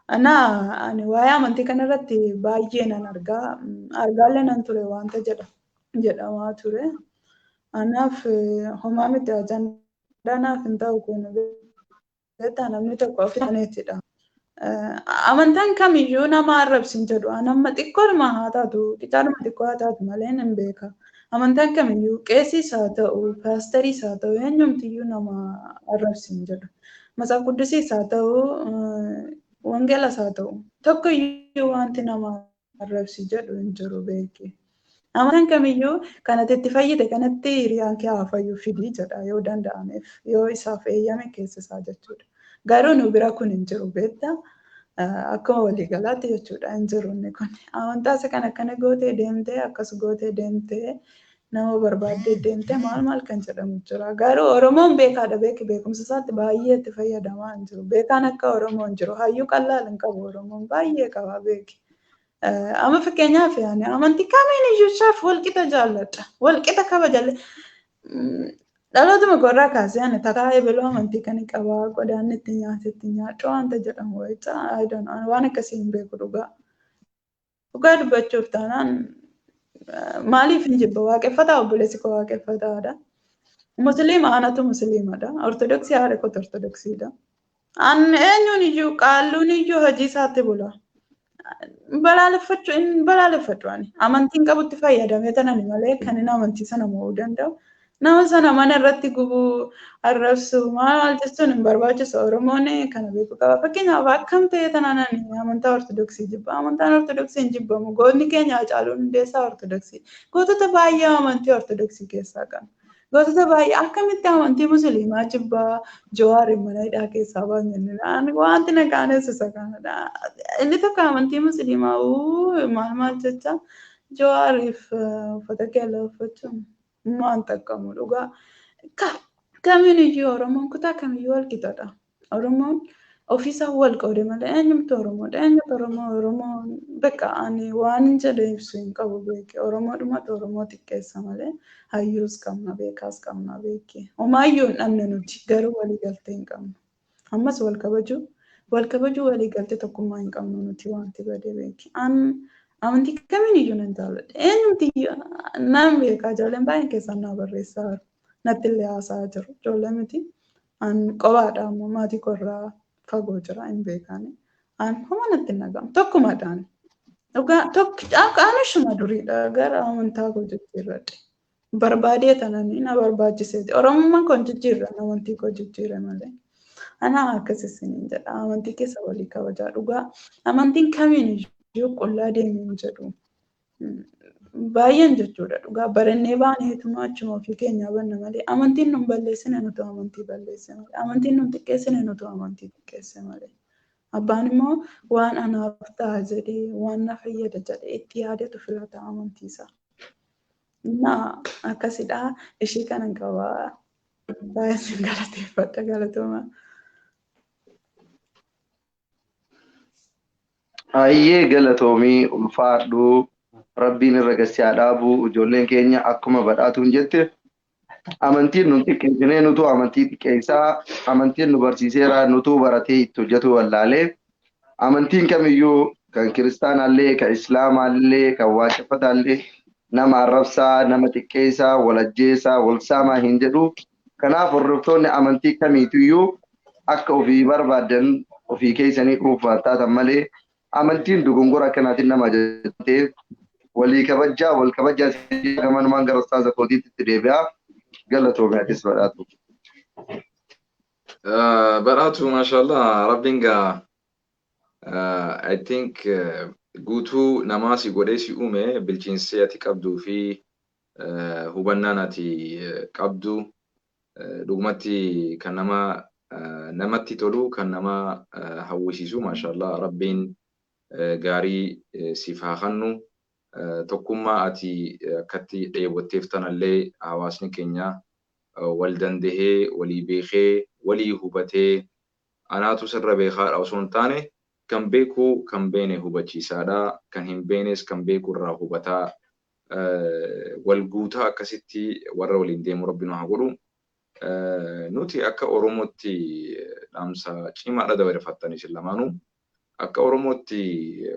Ani waa'ee amantii kanarratti baay'ee nan argaallee nan ture wanta jedhamaa ture. Anaaf homaa miti ajandaa naaf hin ta'u kun beektaa namni tokko ofiisaneetidha. Amantaan kamiyyuu nama arrabsin jedhu amma xiqqoodhuma haa taatu qixaadhuma xiqqoo haa taatu malee nan beeka. Amantaan kamiyyuu qeesiis haa ta'u paastariis haa ta'u eenyumtiyyuu nama arrabsin jedhu. Matsaaf Quddusiis haa ta'u wangeelas haa ta'u tokkoyyuu wanti nama arrabsi jedhu hin jiru beeki. Amantaan kamiyyuu kanatti itti fayyade kanatti hiriyaan kee haa fayyuu fidii jedha yoo danda'ameef yoo isaaf eeyyame keessa isaa jechuudha. Garuu nu bira kun hin jiru beektaa akkuma waliigalaatti jechuudha hin jiru inni kun. Amantaasa kan akkana gootee deemtee akkas gootee deemtee nama barbaaddee deemtee maal kan jedhamu jira. Garuu Oromoon beekaadha beekumsa isaatti baay'ee itti fayyadamaa hin jiru. Beekaan akka Oromoo hin jiru. Hayyuu qal'aa hin qabu Oromoon baay'ee qaba beeki. Amma fakkeenyaaf amantii kamiin iyyuu isaaf walqixa jaalladha. Walqixa kabajalle. Dhalootuma gorraa kaasee ani takkaa eebaluu amantii kan qabaa qodaanni itti nyaatetti nyaadhu wanta jedhamu wayita waan akkasii hin beeku dhugaa. Dhugaa dubbachuuf taanaan maaliif hin jibba waaqeffataa obboleessi koo waaqeffataadha. Musliima anatu musliimadha. Ortodoksii haadha kootu ortodoksiidha. Eenyuun iyyuu qaalluun iyyuu hojii isaatti bula. Balaaleffadhu ani. Amantiin qabutti fayyadamee tanani malee kan inni amantii sana mo'uu danda'u. Nama sana mana irratti gubuu arrabsuu maal jechuun hin barbaachisu Oromoon kana beekuu qaba. Fakkeenyaaf akkam ta'e tanaan amantaa Ortodoksii jibba. Amantaan Ortodoksii hin jibbamu. Gootni keenya Hacaaluun Hundeessaa Ortodoksii. Gootota baay'ee amantii Ortodoksii keessaa qabna. Gootota baay'ee akkamitti amantii Musliimaa jibbaa Jawaariin mana hidhaa keessaa baasnedha. Wanti na qaanessu kanadha. Inni tokko amantii Musliimaa maal jecha Jawaariif uffata keelloo uffachuun. Maan takkamu dhugaa kamiyyuu Oromoon kutaa kamiyyuu wal qixadha. Oromoon ofiisaa wal qoode malee eenyumtu Oromoodha. Eenyutu Oromoo bakka ani waan jedhe ibsu hin qabu beeki. Oromoodhumatu Oromoo xiqqeessa malee hayyuus qabna beekaas qabna beeki. Homaayyuu hin dhabne nuti garuu waliigaltee hin qabnu. Ammas wal kabajuu waliigaltee tokkummaa hin qabnu nuti wanti badee beeki. Amantii kamiyyuu nan jaalladha. Eenyumti nan beekaa ijoolleen baay'een keessaa naa barreessaa jiru. Natti illee haasaa jiru. Ijoollee miti. Qobaadha ammoo maatii korraa fagoo jira hin beekani. Homa natti hin dhagahamu. Tokkumadhaan. Aanishuma duriidha gara amantaa koo jijjiirradhe. Barbaadee tananii na barbaachiseeti. Oromummaan koo jijjiirra amantii koo jijjiire malee. Anaa akkasis hin jedha. Amantii keessa walii kabajaa dhugaa. Amantiin kamiin qullaa deemee jedhu baay'een jechuudha dhugaa barannee baanee heetuma achuma ofii keenyaa banna malee amantiin nun balleessine nutu amantii balleesse malee amantiin nun xiqqeessine nutu amantii xiqqeesse malee abbaan immoo waan anaaf ta'a jedhee waan na fayyada jedhee itti yaadetu filata amantiisa. Akkasidha ishii kanan qabaa baay'ee galateeffadha galatooma. Ayyee galatoomii ulfaadhu rabbiin irra gassaa dhaabu ijoolleen keenya akkuma badhaatuun jette amantiin nu xiqqeessinee nutu amantii xiqqeessaa amantiin nu barsiiseera nutu baratee itti hojjetu wallaalee amantiin kamiyyuu kan kiristaanaallee kan islaamaallee kan waaqeffataallee nama arrabsaa nama xiqqeessaa walajjeessaa walsaamaa hin jedhu kanaaf hordoftoonni amantii kamiitiyyuu akka ofii barbaadan ofii keessanii dhuunfaataatan malee amantiin dogongora akkanaatiin nama jettee walii kabajaa wal kabajaa gamanumaan gara ustaaza kootiitti itti deebi'aa galatoomiyatis badhaatu. Badhaatu maashaallah rabbiin gaa I think guutuu namaa si godhee si uume bilchiinsee ati qabduu fi hubannaan ati qabdu dhugumatti kan namatti tolu kan nama hawwisiisu maashaallah rabbiin gaarii siif haa kennu tokkummaa ati akkatti dheebotteef tanallee hawaasni keenya wal dandahee walii beekee walii hubatee anaatu sirra beekaadha osoo hin taane kan beeku kan beene hubachiisaadha kan hin beenes kan beeku irraa hubataa wal guutaa akkasitti warra waliin deemu rabbiin haa godhu. Nuti akka Oromootti dhaamsa cimaadha dabarfattanii isin lamaanuu akka Oromootti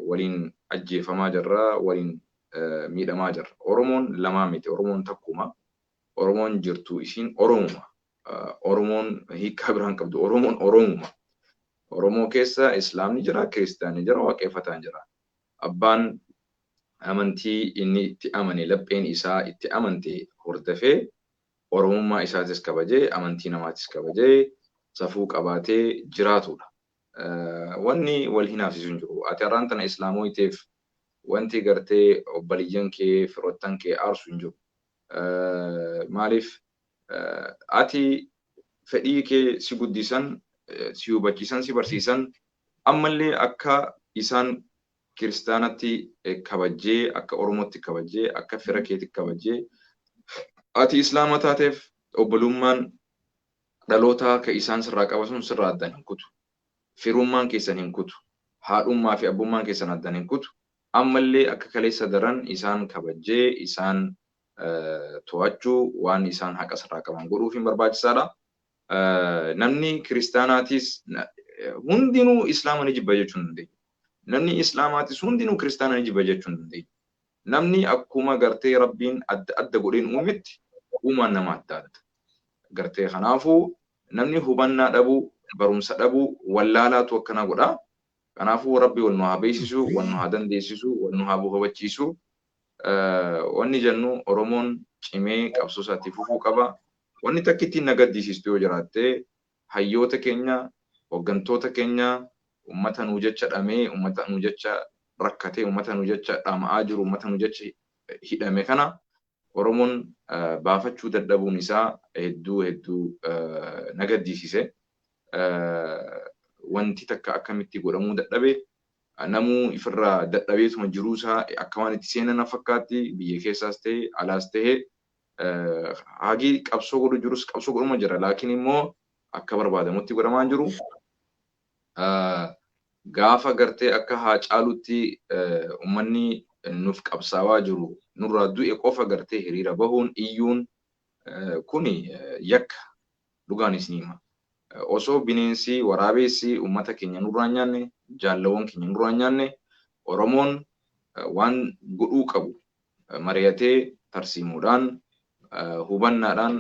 waliin ajjeefamaa jirra, waliin miidhamaa jirra. Oromoon lamaa miti, Oromoon takkuma. Oromoon jirtu isiin Oromuma. Oromoon hiikkaa biraan qabdu, Oromoon Oromuma. Oromoo keessa Islaamni jira, Kiristaanni jira, Waaqeffataan jira. Abbaan amantii inni itti amane, lapheen isaa itti amante hordofee Oromummaa isaatis kabajee, amantii namaatis kabajee, safuu qabaatee jiraatudha. Wanni wal hinaafsisu hin jiru. Ati har'aan tana Islaamoiteef wanti gartee obboleeyyan kee, firoottan kee aarsu hin jiru. Maaliif ati fedhii kee si guddisan, si hubachiisan, si barsiisan, ammallee akka isaan kiristaanatti kabajee, akka Oromootti kabajee, akka fira keetti kabajee, ati Islaama taateef obbolummaan dhaloota ka isaan sirraa qaban sirraa addan hin kutu. Firummaan keessan hin kutu. Haadhummaa fi abbummaan keessan addan hin kutu. Ammallee akka kaleessa daran isaan kabajee, isaan to'achuu, waan isaan haqa sirraa qaban godhuuf hin barbaachisaadha. Namni kiristaanaatis hundinuu Islaama ni jibba jechuu hin dandeenye. Namni Islaamaatis hundinuu kiristaana ni jibba jechuu hin dandeenye. Namni akkuma gartee Rabbiin adda godheen uumetti uumaan nama adda adda. Gartee kanaafuu namni hubannaa dhabuu, barumsa dhabuu, wallaalaatu akkana godha. Kanaafuu Rabbi wal nu haa beeksisu, wal nu haa dandeessisu, wal nu haa hubachiisu. Wanni jennu Oromoon cimee qabsoo isaatti fufuu qaba. Wanni takka ittiin nagaddisiistu yoo jiraatte hayyoota keenya, hooggantoota keenya, ummata nu jecha dhamee, ummata nu jecha rakkatee, ummata nu jecha dhama'aa jiru, ummata nu jecha hidhame kana Oromoon baafachuu dadhabuun isaa hedduu nagaddisiise. Wanti takka akkamitti godhamuu dadhabe, namuu ifirraa dadhabeetuma jiruusaa akka waan itti seenan fakkaatti biyya keessaas ta'e alaas ta'e hagi qabsoo godhu jirus qabsoo godhuma jira. Laakiin immoo akka barbaadamutti godhamaa jiru. Gaafa gartee akka Haacaaluutti uummanni nuuf qabsaawaa jiru nurraa du'e qofa gartee hiriira bahuun iyyuun kuni yakka dhugaanis ni hima. Osoo bineensi waraabessi uummata keenya nurraa nyaanne, jaallawwan keenya nurraa nyaanne, Oromoon waan godhuu qabu mari'atee tarsiimuudhaan, hubannaadhaan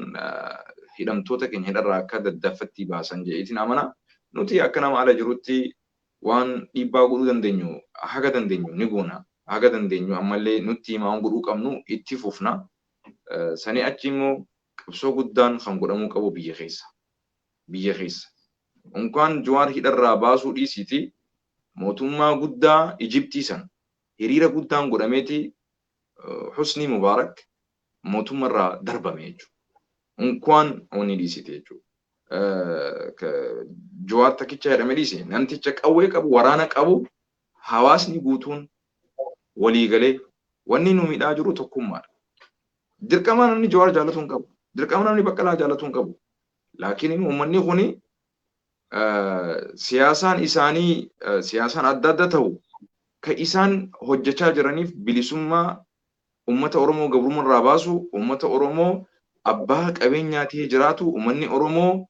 hidhamtoota keenya hidharraa akka daddaaffatti baasan jedheetiin amana. Nuti akka nama ala jirutti waan dhiibbaa godhuu dandeenyu haga dandeenyu ni goona. Haga dandeenyu ammallee nutti himaa godhuu qabnu itti fufna. Sanii achi immoo qabsoo guddaan kan godhamuu qabu biyya keessa. Biyya keessa. Unkaan Jawaar hidharraa baasuu dhiisiti mootummaa guddaa Ijiptii san hiriira guddaan godhameeti Husni Mubaarak mootummarraa darbame jechuudha. Unkaan onni dhiisite jechuudha. Jawaar takkicha jedhame dhiise namticha qawwee qabu, waraana qabu, hawaasni guutuun walii galee wanni nu miidhaa jiru tokkummaadha. Dirqama namni Jawaar jaallatu hin qabu. Dirqama namni Baqqalaa jaallatu hin qabu. Laakiin uummanni kuni siyaasaan isaanii siyaasaan adda adda ta'u ka isaan hojjechaa jiraniif bilisummaa uummata Oromoo gabrummaarraa baasu, uummata Oromoo abbaa qabeenyaatii jiraatu, uummanni Oromoo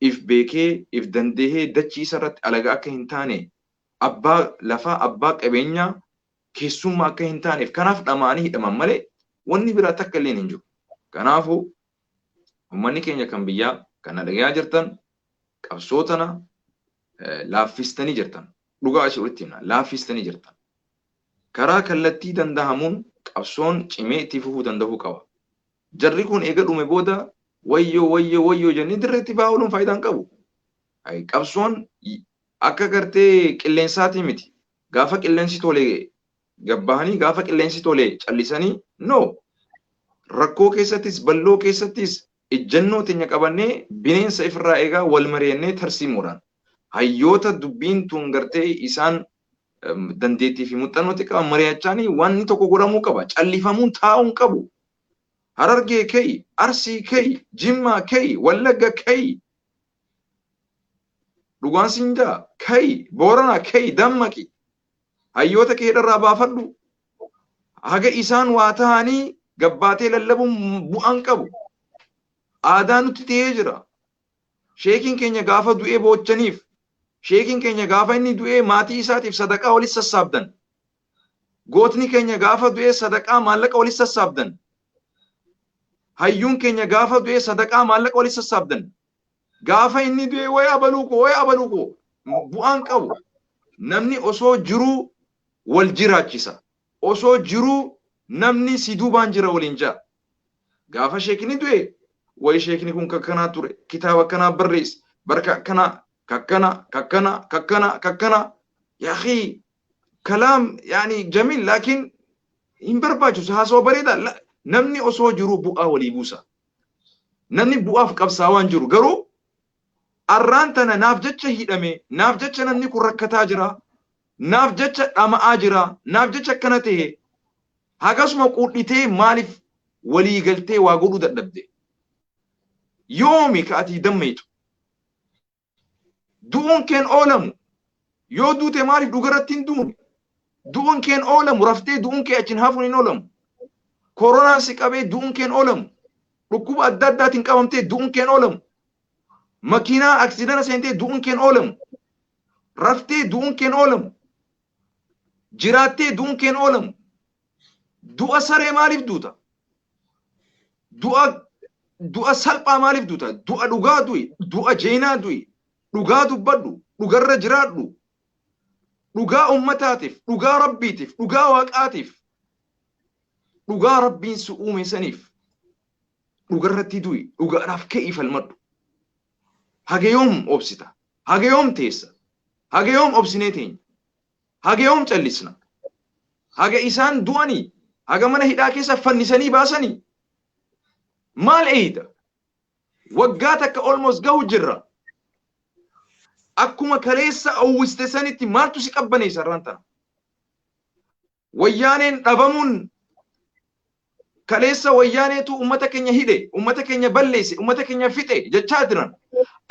if beekee if dandeehee dachii isarratti alagaa akka hin taane, abbaa lafaa abbaa qabeenyaa keessummaa akka hin taaneef kanaaf dhamaanii hidhaman malee wanni biraa takka illee hin jiru. Kanaafuu uummanni keenya kan biyyaa kana dhagayaa jirtan qabsoo tana laaffistanii jirtan. Dhugaa ishee walitti himna laaffistanii jirtan. Karaa kallattii danda'amuun qabsoon cimee itti fufuu danda'uu qaba. Jarri kun eega dhume booda wayyoo jennee dirreetti baa'uun faayidaa hin qabu. Qabsoon akka gartee qilleensaatii miti. Gaafa qilleensi tolee gabbahanii gaafa qilleensi tolee callisanii no. Rakkoo keessattis balloo keessattis ejjennoo teenya qabannee bineensa ifirraa eegaa wal mari'annee tarsiimuudhaan hayyoota dubbiin tun gartee isaan dandeettii fi muuxannootti qaban mari'achaanii wanni tokko godhamuu qaba. Callifamuun taa'uun qabu. Harargee ka'ii, Arsii ka'ii, Jimmaa ka'ii, Wallagga ka'ii, dhugaan Sinjaa ka'ii, Booranaa ka'ii, Dammaqii. Hayyoota kee hidharraa baafadhu. Haga isaan waa ta'anii gabbaatee lallabuun bu'aan qabu. Aadaa nutti ta'ee jira. Sheekiin keenya gaafa du'ee boochaniif sheekiin keenya gaafa inni du'ee maatii isaatiif sadaqaa walis sassaabdan. Gootni keenya gaafa du'ee sadaqaa maallaqa walis sassaabdan. Hayyuun keenya gaafa du'ee sadaqaa maallaqa walis sassaabdan. Gaafa inni du'ee waya abaluuko bu'aan qabu. Namni osoo jiruu wal jiraachisa. Osoo jiruu namni si duubaan jira waliin jaa. Gaafa sheekni du'e wayi sheekni kun kakkanaa ture kitaaba kanaa barreesse barka kakkana يا أخي كلام يعني جميل لكن ينبرباجو سهاسو بريدا لا نمني أسو جرو بؤا ولي بوسا نمني بؤا في قبساوان جرو قرو أرانتنا نافجتش هيدامي نافجتش نمني كركتا جرا نافجتش أما آجرا نافجتش كنته هاقاس موقوتني مالف ولي قلتي واقولو دبدي يومي كاتي دميتو دون كان أولمو yoo duute maaliif dhugarratti hin duune du'uun keen oolamu raftee du'uun kee achiin hafuun hin oolamu koronaan si qabee du'uun keen oolamu dhukkuba adda addaatiin qabamtee du'uun keen oolamu makiinaa aksidana seentee du'uun keen oolamu raftee du'uun keen oolamu jiraattee du'uun keen oolamu du'a saree maaliif duuta du'a salphaa maaliif duuta du'a dhugaa du'i du'a jeenaa du'i dhugaa dubbadhu dhugarra jiraadhu dhugaa ummataatiif dhugaa rabbiitiif dhugaa waaqaatiif dhugaa rabbiin si uume saniif dhugarratti du'i dhugaadhaaf ka'ii falmadhu haga yoom obsita haga yoom teessa haga yoom obsinee teenya haga yoom callisna haga isaan du'anii haga mana hidhaa keessa fannisanii baasanii maal eeyita waggaa takka almost gahu jirra akkuma kaleessa awwiste sanitti maaltu si qabbaneessa irraantana wayyaaneen dhabamuun kaleessa wayyaaneetu ummata keenya hidhe ummata keenya balleesse ummata keenya fixe jechaa jiran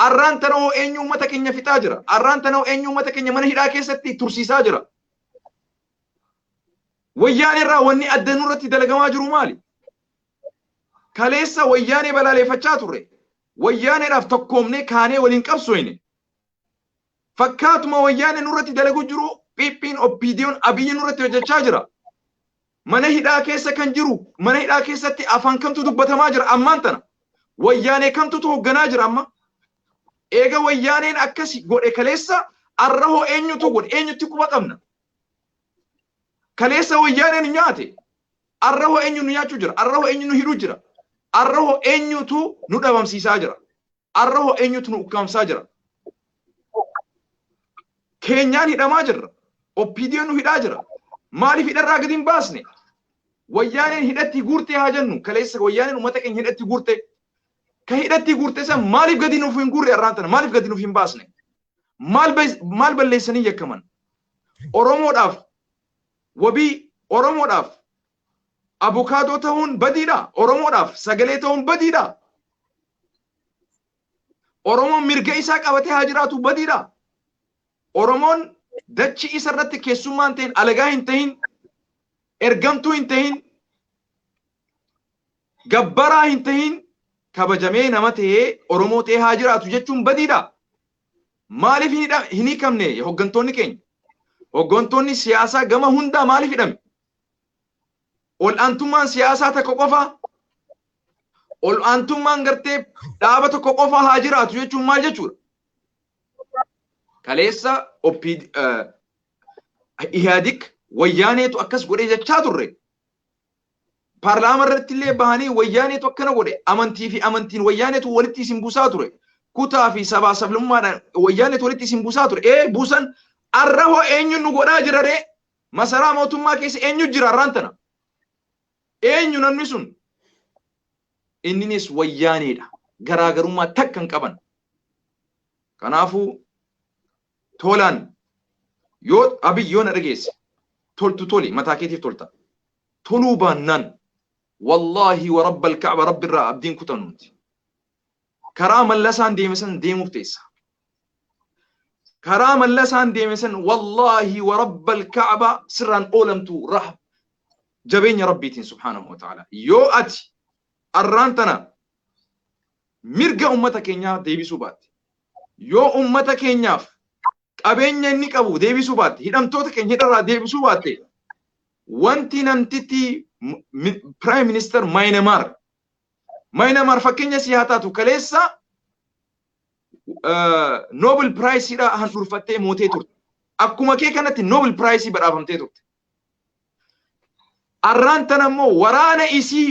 arraantana hoo eenyu ummata keenya fixaa jira arraantana hoo eenyu ummata keenya mana hidhaa keessatti tursiisaa jira wayyaaneerraa wanni adda nurratti dalagamaa jiru maali kaleessa wayyaanee balaaleeffachaa turre wayyaaneedhaaf tokkoomnee kaanee waliin qabsoofne fakkaatuma wayyaanee nurratti dalagu jiru Phiphiin Oppiidiyoon Abiyyi nurratti hojjechaa jira mana hidhaa keessa kan jiru mana hidhaa keessatti afaan kamtu dubbatamaa jira ammaan tana wayyaanee kamtu hoogganaa jira amma eega wayyaaneen akkasi godhe kaleessa arrahoo eenyutu godhe eenyutti quba qabna kaleessa wayyaaneen nyaate arrahoo eenyu nu nyaachuu jira arrahoo eenyu nu hidhuu jira arrahoo eenyutu nu dhabamsiisaa jira arrahoo eenyutu nu ukkaamsaa jira keenyaan hidhamaa jirra Oppiidiyoon nu hidhaa jira maaliif hidharraa gadi hin baasne wayyaaneen hidhatti guurtee haa jennu kaleessa wayyaaneen ummata keenya hidhatti guurte ka hidhatti guurte san maaliif gadi nuuf hin guurre arraantana maaliif gadi nuuf hin baasne maal balleessanii yakkaman oromoodhaaf wabii oromoodhaaf abukaadoo ta'uun badiidha oromoodhaaf sagalee ta'uun badiidha oromoon mirga isaa qabatee haa jiraatu badiidha oromoon dachi isa irratti keessummaan ta'in alagaa hin ta'in ergamtuu hin ta'in gabbaraa hin ta'in kabajamee nama ta'ee oromoo ta'ee haa jiraatu jechuun badiidha maaliif hin hiikamne hoggantoonni keenya hoggantoonni siyaasaa gama hundaa maaliif hidhame ol aantummaan siyaasaa tokko qofa ol aantummaan gartee dhaaba tokko qofa haa jiraatu jechuun maal jechuudha kaleessa ihaadik wayyaaneetu akkas godhe jechaa turre paarlaama irratti illee bahanii wayyaaneetu akkana godhe amantii fi amantiin wayyaaneetu walitti isin buusaa ture kutaa fi sabaa sablammaadhaan wayyaaneetu walitti isin buusaa ture buusan arrahoo eenyu nu godhaa jira ree masaraa mootummaa keessa eenyu jira arraantana eenyu namni sun inninis wayyaaneedha garaagarummaa takka hin qaban kanaafuu tolaan yoo abiyyoon dhageesse toltu toli mataa keetiif tolta toluu baannaan wallaahi wa rabbal ka'ba rabbirraa abdiin kutannuuti karaa mallasaan deemesan deemuuf teessa karaa mallasaan deemesan wallaahi wa rabbal ka'ba sirraan oolamtu rahab jabeenya rabbiitiin subhaanahu wa ta'ala yoo ati arraantana mirga ummata keenyaa deebisuu baatte yoo ummata keenyaaf qabeenya inni qabu deebisuu baatte hidhamtoota keenya hidharraa deebisuu baatte wanti namtitti Prime Minister Myanmar fakkeenya si haa taatu kaleessa Nobel Prize dha handurfattee mootee turte. Akkuma kee kanatti Nobel Prize badhaafamtee turte. Arraan tana immoo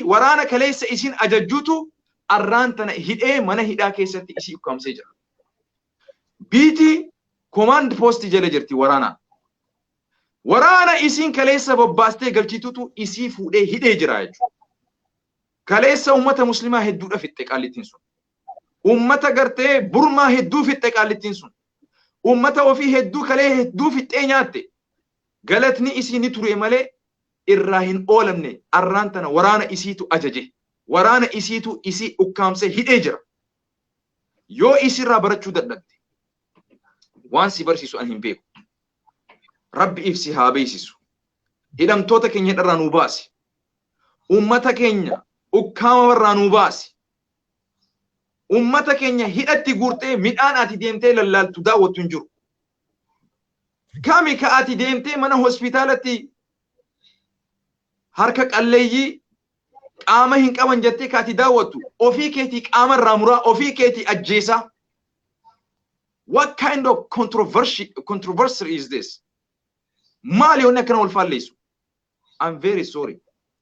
waraana kaleessa isiin ajajjuutu arraan tana hidhee mana hidhaa keessatti isii ukkaamsee jira. Biiti command post jala jirti waraana. Waraana isiin kaleessa bobbaastee galchitutu isii fuudhee hidhee jira jechuudha. Kaleessa ummata muslimaa hedduudha fixxe qaallittiin sun. Ummata gartee Burmaa hedduu fixxe qaallittiin sun. Ummata ofii hedduu kalee hedduu fixxee nyaatte. Galatni isii ni ture malee irraa hin oolamne arraan tana waraana isiitu ajaje. Waraana isiitu isii ukkaamsee hidhee jira. Yoo isirraa barachuu dadhabde waan si barsiisu an hin beeku. Rabbi ifsi haa beeksisu. Hidhamtoota keenya hidharraa nuu baasi. Ummata keenya ukkaama warraa nuu baasi. Ummata keenya hidhatti guurtee midhaan ati deemtee lallaaltu daawwattu hin jiru. Kami ka ati deemtee mana hospitaalatti harka qalleeyyii qaama hin qaban jettee ka ati daawwattu ofii keetii qaama irraa muraa ofii keetii ajjeesaa. What kind of controversy is this? Mali onna kana wal falleessu. I'm very sorry.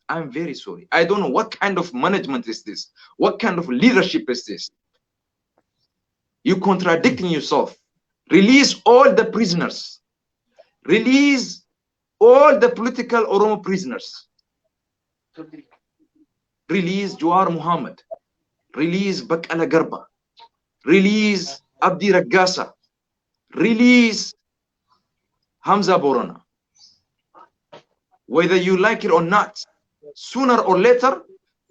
I'm very sorry. I don't know what kind of management is this. What kind of leadership is this? You contradicting yourself. Release all the prisoners. Release all the political Oromo prisoners. Release Jawar Muhammad. Release Bakala Garba. Release Abdi Ragasa. Release Hamza Borona. Whether you like it or not, sooner or later,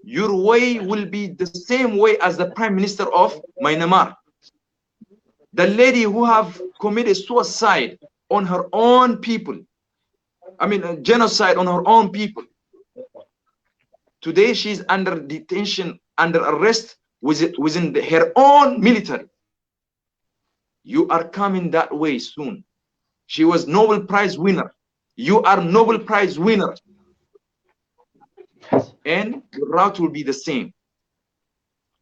your way will be the same way as the Prime Minister of Myanmar. The lady who have committed suicide on her own people. I mean, genocide on her own people. Today, she's under detention, under arrest within her own military. You are coming that way soon. She was Nobel Prize winner. You are Nobel Prize winner. And your route will be the same.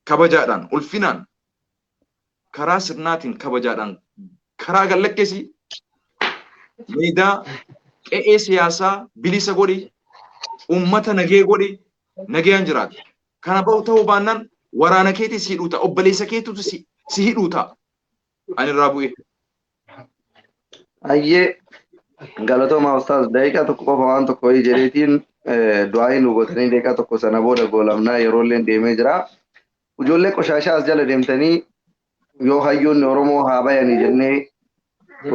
Kabajadan, ulfinan, karaa sirnaatiin kabajaadhaan karaa gallakkesi meedaa qe'ee siyaasaa bilisa godhi ummata nagee godhi nagayaan jiraatu. Kana bahu ta'uu baannaan waraana keetii si hidhuuta obboleessa keetutu si hidhuuta. Ani irraa bu'e. Ayyee galatooma ustaas daqiiqaa tokko qofa waan tokko jedheetiin du'aayi nu gootanii daqiiqaa tokko sana booda goolamnaa yeroolleen deemee jira. Ijoollee qoshaashaa as jala deemtanii yoo hayyoonni Oromoo haa bayanii jennee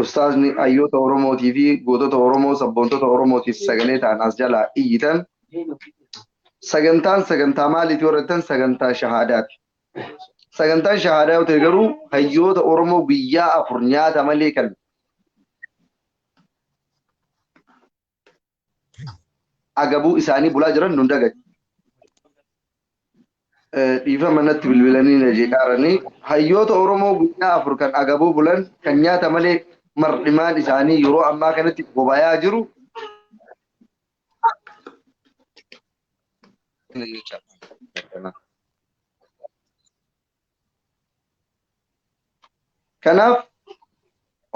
ustaasni hayyoota Oromootii fi gootota Oromoo sabboontota Oromootiif sagalee ta'an as jala iyyitan. Sagantaa maaliitii warrattan sagantaa shahaadaati. Sagantaan shahaadaa yoo ta'e garuu hayyoota Oromoo guyyaa 4 nyaata malee kan agabuu isaanii bulaa jiran nu dagati. Dhiifama natti bilbilanii na jeeqaaranii hayyoota Oromoo guyyaa 4 kan agabuu bulan kan nyaata malee mar'imaan isaanii yeroo ammaa kanatti bobayaa jiru. Kanaaf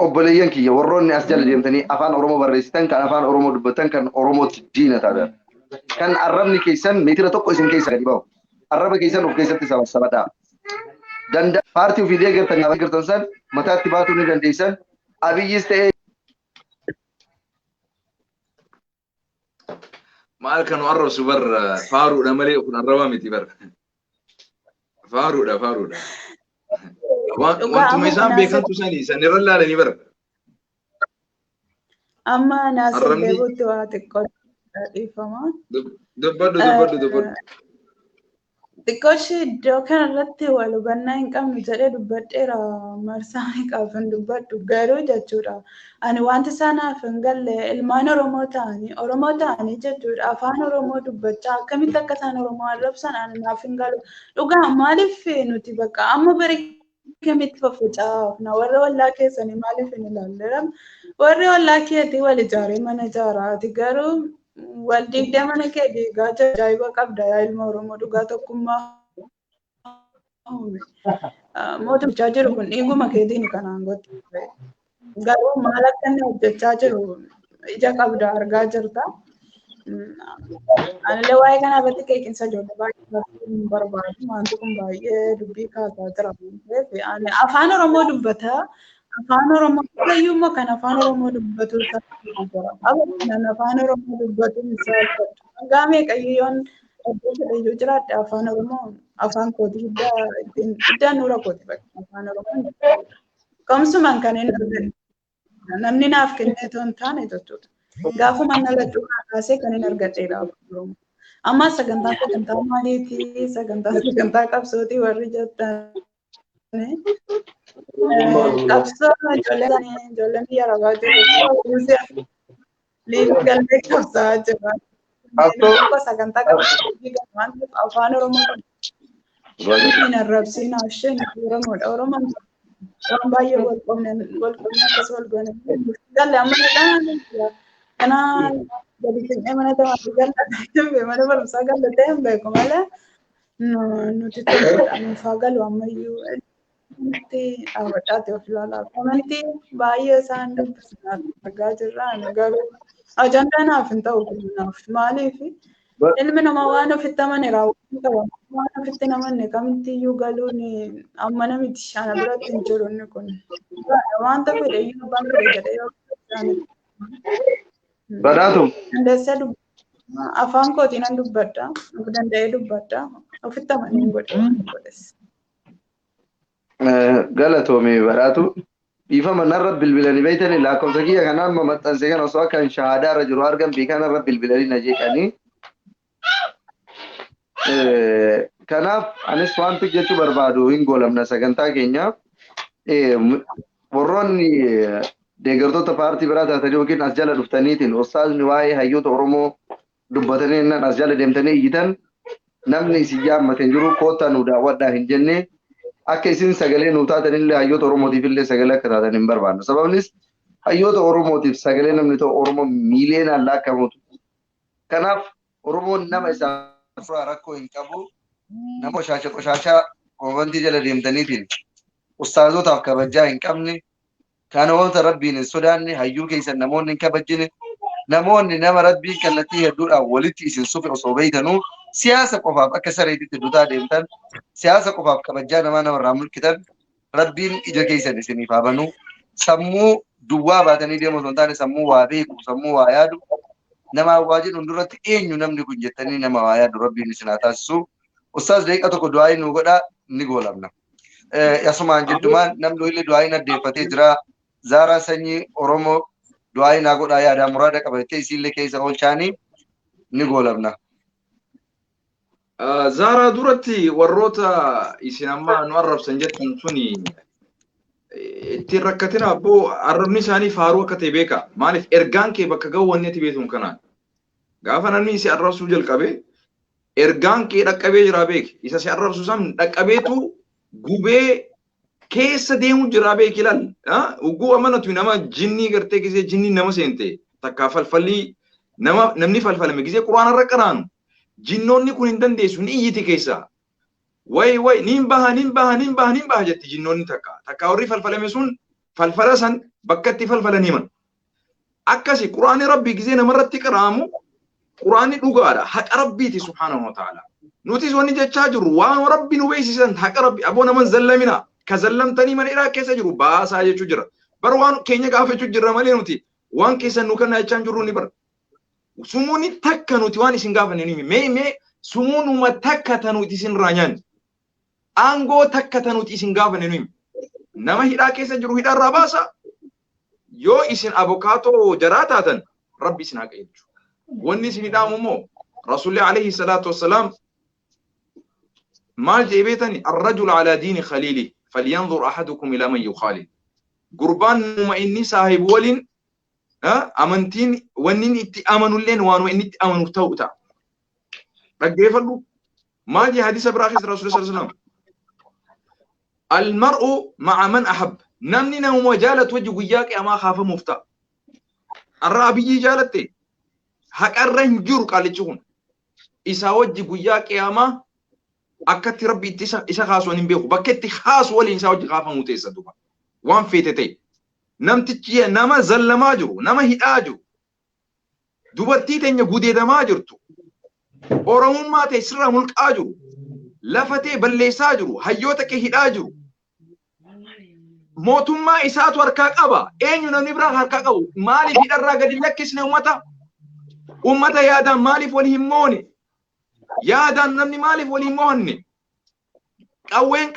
obboleeyyan kiyya warroonni as jala deemtanii afaan Oromoo barreessitan kan afaan Oromoo dubbatan kan Oromootti diina taatan kan arrabni keessan meetira tokko isin keessa gadi bahu arraba keessan of keessatti sabataa danda paartii ofii deeggartan gaafa gartan san mataatti baatuu ni dandeessan Abiyyis ta'ee maal kan arrabsu bar faaruudha malee kun arraba miti bar faaruudha wantuma isaan beekantu sanii sanirra laalanii bar amma naasir deebuutti waa xiqqoo dhiifama. Dubbadhu. Xiqqooshi iddoo kanarratti wal hubannaa hin qabnu jedhee dubbadheera marsaa meeqaaf hin dubbadhu garuu jechuudha. Ani wanti isaanaaf hin galle ilmaan Oromoo ta'anii jechuudha afaan Oromoo dubbachaa akkamitti akka isaan Oromoo arrabsan ani naaf hin galu. Dhugaa maaliif nuti bakka amma bari kamitti faffacaafna warra ollaa keessanii maaliif hin ilaalleeram warri ollaa keetii wal ijaaree mana ijaaraati garuu wal diigdee mana kee diigaa ajaa'iba qabda yaa ilma Oromoo dhugaa tokkummaa mootummaa jiru kun dhiiguma keetiin kanaan gotti garuu maal akka inni hojjechaa jiru ija qabda argaa jirta. Anillee waa'ee kana irratti qeeqinsa ijoollee baay'ee barbaadu wanti kun baay'ee dubbii kaasaa jira waan ta'eef afaan Oromoo dubbata afaan Oromoo fayyuu immoo kan afaan Oromoo dubbatu kan afaan Oromoo dubbatu isaa gaa meeqayyoon iddoo fedhayyuu jiraadde afaan Oromoo afaan kooti iddaan nuura kooti afaan Oromoo kamsumaan kanneen argan namni naaf kennee toon taane jechuudha. Gaafuma naladhu kaasee kan hin argadheedha Oromoo. Amma sagantaa maaliitii sagantaa qabsootii warri jettan qabsoo ijoolleen biyya arabaa jiru liibii galmee qabsaa jira. Sagantaa qabsootii afaan Oromoo hin arrabsiin asheen Oromoodha. Oromoon waan baay'ee wal qabne akkas wal goone galle amma kana jadi keenya mana tamaa galle mana barumsaa galle ta'e beeku malee nuti dhuunfaa galu ammayyuu nuti dhaabbachaati of ilaalaa komantii baay'ee isaan dubbisnaa argaa jirra garuu ajandaan naaf hin ta'u naaf maaliif ilmi namaa waan ofitti amane raawwachuu qaba waan ofitti namanne kamittiyyuu galuun amma namichi ana biratti hin jiru inni kun wanta fedhe iyyuu abbaan fedhe jedhee yoo Badhaatu. Afaan kootiin an dubbadha. Danda'ee dubbadha. Ofitti amaneen godhes. Galatoomii badhaatu. Dhiifama narra bilbilanii beeytanii lakkoofsa kiyya kanaan maxxansee kan osoo akka shahaadaa irra jiru argan beekan irra bilbilanii na jeeqanii. Kanaaf anis wanti jechuu barbaadu hin goolamna sagantaa keenya. Warroonni deeggartoota paartii biraa taatanii yookiin as jala dhuftaniitiin ustaazni waa'ee hayyoota Oromoo dubbatanii nan as jala deemtanii iyyitan namni isin yaammateen jiru koottaa nu daawwadhaa hin jenne akka isin sagalee nu taatanillee hayyoota Oromootiif illee sagalee akka taatan hin barbaannu. Sababnis hayyoota Oromootiif sagalee namni ta'u Oromoo miiliyoonaan laakkamutu. Kanaaf Oromoon nama isaa furaa rakkoo hin qabu nama qoshaashaa komantii jala deemtaniitiin ustaazotaaf kabajaa hin qabne kanamoota rabbiin hin sodaanne hayyuu keessan namoonni hin kabajjine namoonni nama rabbiin kallattii hedduudhaan walitti isin sufe osoo beeytanuu siyaasa qofaaf akka sareetitti dutaa deemtan siyaasa qofaaf kabajaa namarraa mulqitan rabbiin ija keessan isiniif haa banu sammuu duwwaa baatanii deemu osoo hin taane sammuu waa beeku sammuu waa yaadu nama waa jedhu duratti eenyu namni kun jettanii nama waa yaadu rabbiin isin haa taasisu. Ustaaz daqiiqa tokko du'aayi nu godha ni goolamna. Asumaan jiddumaan namni illee du'aayi addeeffatee jira. Zaaraa sanyii Oromoo du'aayi naa godhaa yaada muraada qabattee isiillee keessa oolchaanii ni goolamna. Zaaraa duratti warroota isin amma nu arrabsan jettan suni ittiin rakkatina abboo arrabni isaanii faaruu akka ta'e beeka. Maaliif ergaan kee bakka ga'u wanni ati beektuun kanaan. Gaafa namni isi arrabsuu jalqabe ergaan kee dhaqqabee jira beeki. Isa si arrabsu san dhaqqabeetu gubee keessa deemu jira beeki ilaal. Ugguu amanatu nama jinnii gartee gisee jinnii nama seente takka falfallii namni falfalame gisee quraanarra qaraanu jinnoonni kun hin dandeessu ni iyyiti keessa. Way nin baha jetti jinnoonni takka warri falfalame sun falfala san bakka itti falfalanii man. Akkasi quraanni rabbii gisee namarratti qaraamu quraanni dhugaadha haqa rabbiiti subhaanahu wa ta'ala. Nutis wanni jechaa jirru waan rabbi nu beeksisan haqa rabbi aboo naman zallamina. Kazallamtanii mana iraa keessa jiru baasaa jechuu jira. Bara waan keenya gaafachuu jirra malee nuti waan keessan nu kannaa jechaan jirru ni bara. Sumuuni takka nuti waan isin gaafanne ni mee sumuunuma takka tanuti isin raanyaan. Aangoo takka tanuti isin gaafanne ni nama hidhaa keessa jiru hidhaarraa baasa. Yoo isin abokaatoo jaraa taatan rabbi isin haqa jechuudha. Wanni isin hidhaamu immoo Rasuulli alayhi salaatu wassalaam maal jee beetani arrajul ala diini khaliili. فلينظر أحدكم إلى من يخالف قربان ما إني صاحب ولين أمنتين ونين إتأمنوا لين وانو إني إتأمنوا توتا رجع فلو ما جي حديث براخس رسول الله صلى الله عليه وسلم المرء مع من أحب نمني نوم جالت وجه وياك أما خاف مفتى الرابي جالتي حق الرنجور قال تشون إسا وجه وياك أما أكتر ربي إسا خاص ونبيه بكتي خاص ولا إسا وجه خاف متيسا دوبا وان فيتتي نم تجيه نما زل ما جرو نما هياجو دوبرتي تنيا غودي دما جرتو أورمما تسرى ملك آجرو لفتي بليسا جرو هيوتك هيدا جرو موتما إسات وركاك أبا أين نبرا هركاك أبو مالي في الرقد لكسنا أمتا يادا مالي والهموني يادا نمني مالي والهموني قوين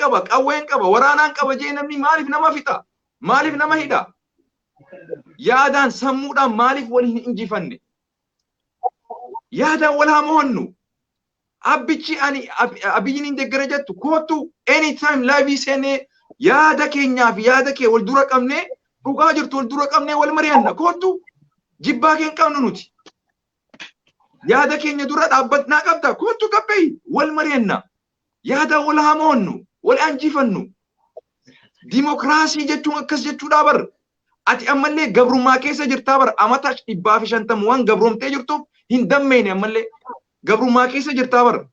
كبا ورانان كبا جي نمني مالي نما فتا مالي نما هيدا يادا سمودا مالي والهنجفني يادا ولا مهنو أبيتشي أني أبيني دقرجت كوتو anytime live سنة يادا كينيا في يادا كي والدورك أمني رجاجرت والدورك أمني والمريانا كوتو جباكين كانوا نوتي يادا كينيا دورات أبتنا كبدا كوتو كبي والمريانا يادا ولا مهنو والأنجفنو ديمقراطي جتو أكس جتو دابر أتي أمالي قبرو ما كيسا جرتابر أمتاش إبافي شانتم وان قبرو متجرتو هندميني أمالي قبرو ما كيسا جرتابر